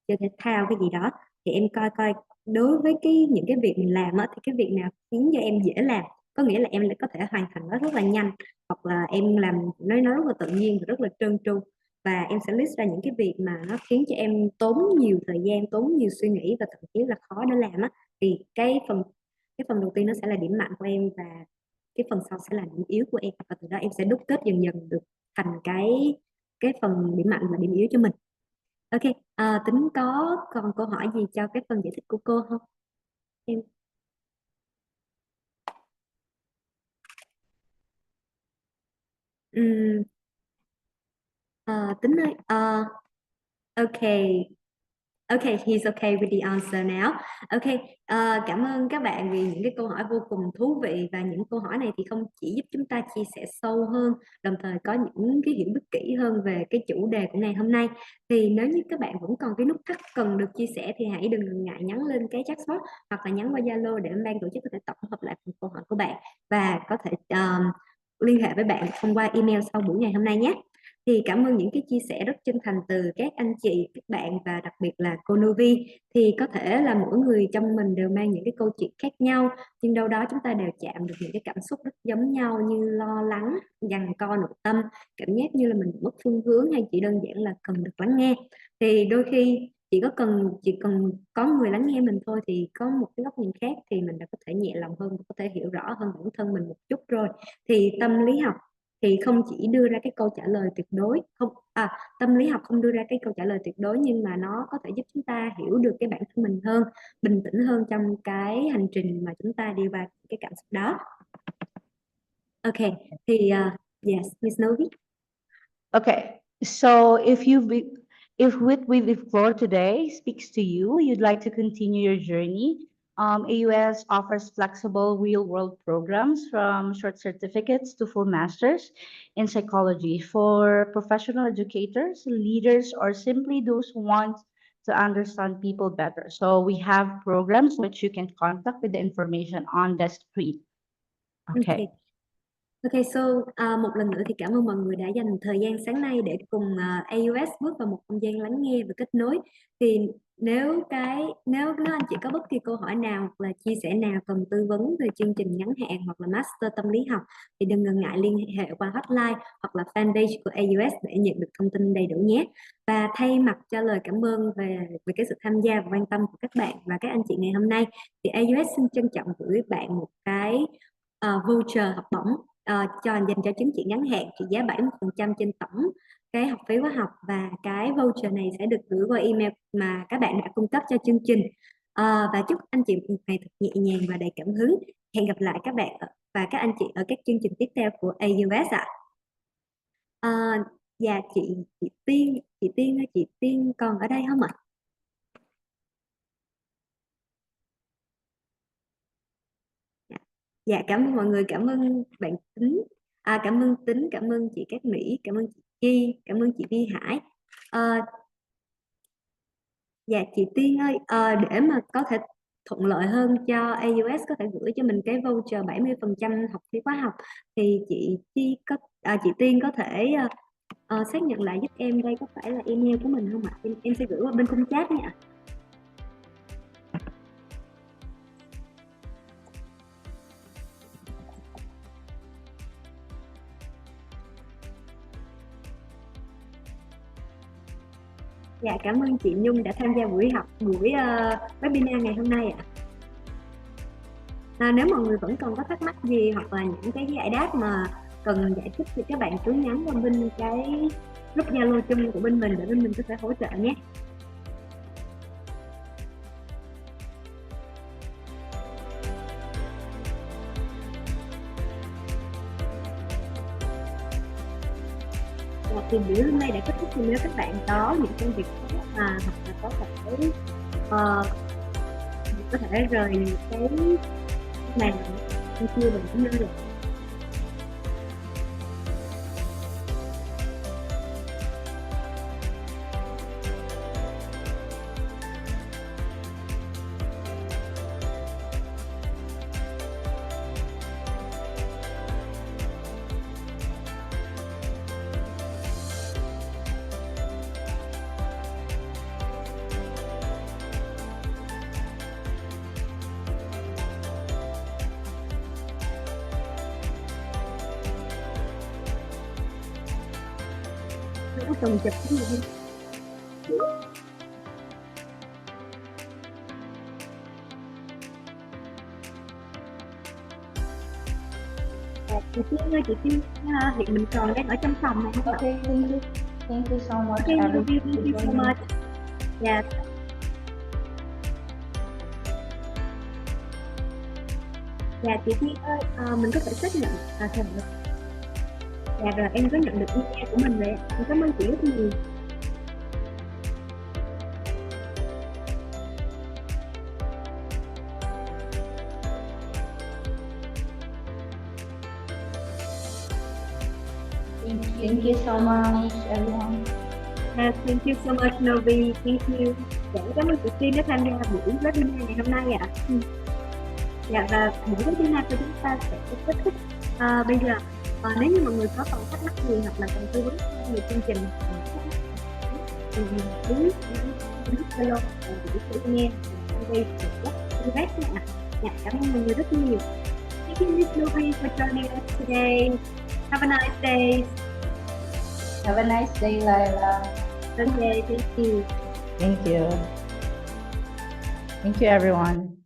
chơi thể thao cái gì đó, thì em coi đối với những cái việc mình làm á, thì cái việc nào khiến cho em dễ làm, có nghĩa là em có thể hoàn thành nó rất là nhanh, hoặc là em làm nó rất là tự nhiên và rất là trơn tru, và em sẽ list ra những cái việc mà nó khiến cho em tốn nhiều thời gian, tốn nhiều suy nghĩ và thậm chí là khó để làm á, thì cái phần đầu tiên nó sẽ là điểm mạnh của em và cái phần sau sẽ là điểm yếu của em, và từ đó em sẽ đúc kết dần dần được thành cái phần điểm mạnh và điểm yếu cho mình. Ok, Tính có còn câu hỏi gì cho cái phần giải thích của cô không? Em Tính ơi, okay. Okay, he's okay with the answer now. Okay, cảm ơn các bạn vì những cái câu hỏi vô cùng thú vị, và những câu hỏi này thì không chỉ giúp chúng ta chia sẻ sâu hơn, đồng thời có những cái hiểu biết kỹ hơn về cái chủ đề của ngày hôm nay. Thì nếu như các bạn vẫn còn cái nút thắt cần được chia sẻ thì hãy đừng ngại nhắn lên cái chat box hoặc là nhắn qua Zalo để ban tổ chức có thể tổng hợp lại phần câu hỏi của bạn và có thể liên hệ với bạn thông qua email sau buổi ngày hôm nay nhé. Thì cảm ơn những cái chia sẻ rất chân thành từ các anh chị, các bạn và đặc biệt là cô Novee. Thì có thể là mỗi người trong mình đều mang những cái câu chuyện khác nhau, nhưng đâu đó chúng ta đều chạm được những cái cảm xúc rất giống nhau, như lo lắng, giằng co nội tâm, cảm giác như là mình mất phương hướng, hay chỉ đơn giản là cần được lắng nghe. Thì đôi khi chỉ cần có người lắng nghe mình thôi, thì có một cái góc nhìn khác thì mình đã có thể nhẹ lòng hơn, có thể hiểu rõ hơn bản thân mình một chút rồi. Thì tâm lý học thì không chỉ đưa ra cái câu trả lời tuyệt đối, tâm lý học không đưa ra cái câu trả lời tuyệt đối, nhưng mà nó có thể giúp chúng ta hiểu được cái bản thân mình hơn, bình tĩnh hơn trong cái hành trình mà chúng ta đi qua cái cảm xúc đó. Ok, thì yes, Miss Novee. Okay, so if what we've explored today speaks to you, you'd like to continue your journey. AUS offers flexible real-world programs from short certificates to full masters in psychology for professional educators, leaders, or simply those who want to understand people better. So we have programs which you can contact with the information on the screen. Okay. Ok, so một lần nữa thì cảm ơn mọi người đã dành thời gian sáng nay để cùng AUS bước vào một không gian lắng nghe và kết nối. Thì nếu anh chị có bất kỳ câu hỏi nào hoặc là chia sẻ nào cần tư vấn về chương trình ngắn hạn hoặc là master tâm lý học thì đừng ngần ngại liên hệ qua hotline hoặc là fanpage của AUS để nhận được thông tin đầy đủ nhé. Và thay mặt cho lời cảm ơn về cái sự tham gia và quan tâm của các bạn và các anh chị ngày hôm nay, thì AUS xin trân trọng gửi bạn một cái voucher học bổng dành cho chứng chỉ ngắn hạn trị giá 70% trên tổng cái học phí khóa học, và cái voucher này sẽ được gửi qua email mà các bạn đã cung cấp cho chương trình. Và chúc anh chị một ngày thật nhẹ nhàng và đầy cảm hứng. Hẹn gặp lại các bạn và các anh chị ở các chương trình tiếp theo của AUS ạ. Dạ chị Tiên còn ở đây không ạ? Dạ cảm ơn mọi người, cảm ơn bạn Tính, cảm ơn Tính, cảm ơn chị Cát Mỹ, cảm ơn chị Chi, cảm ơn chị Vi Hải. Dạ chị Tiên ơi, để mà có thể thuận lợi hơn cho AUS có thể gửi cho mình cái voucher 70% học phí khóa học, thì chị Tiên có thể xác nhận lại giúp em đây có phải là email của mình không ạ? Em sẽ gửi qua bên khung chat nha. Dạ cảm ơn chị Nhung đã tham gia buổi webinar ngày hôm nay ạ. Nếu mọi người vẫn còn có thắc mắc gì hoặc là những cái giải đáp mà cần giải thích thì các bạn cứ nhắn qua bên cái group Zalo chung của bên mình để bên mình có thể hỗ trợ nhé. Thì buổi hôm nay đã kết thúc, thì nếu các bạn có những công việc hoặc là có thể rời cái màn chưa mình cũng nên được. Cần chụp cái gì không? Chị Tiên hiện mình còn đang ở trong phòng này không ạ? Okay, thank you so much. Okay, thank you so much. Dạ. Dạ chị Tiên ơi, mình có thể xác nhận thử. Dạ rồi, em có nhận được email của mình rồi. Em cảm ơn chị rất nhiều. Thank you so much, everyone. Thank you so much, Novee. Thank you. Dạ, cảm ơn chị Tiên đã tham gia buổi webinar ngày hôm nay ạ. Dạ, và buổi webinar của chúng ta sẽ kết thúc bây giờ. Nếu như mọi người có còn thắc mắc gì hoặc là cần tư vấn về chương trình thì cứ Zalo và gửi email đây để dạ, cảm ơn mọi người rất nhiều. Thank you Miss Novee for joining us today. Have a nice day. Have a nice day, Laila. Okay, thank you. Thank you. Thank you, everyone.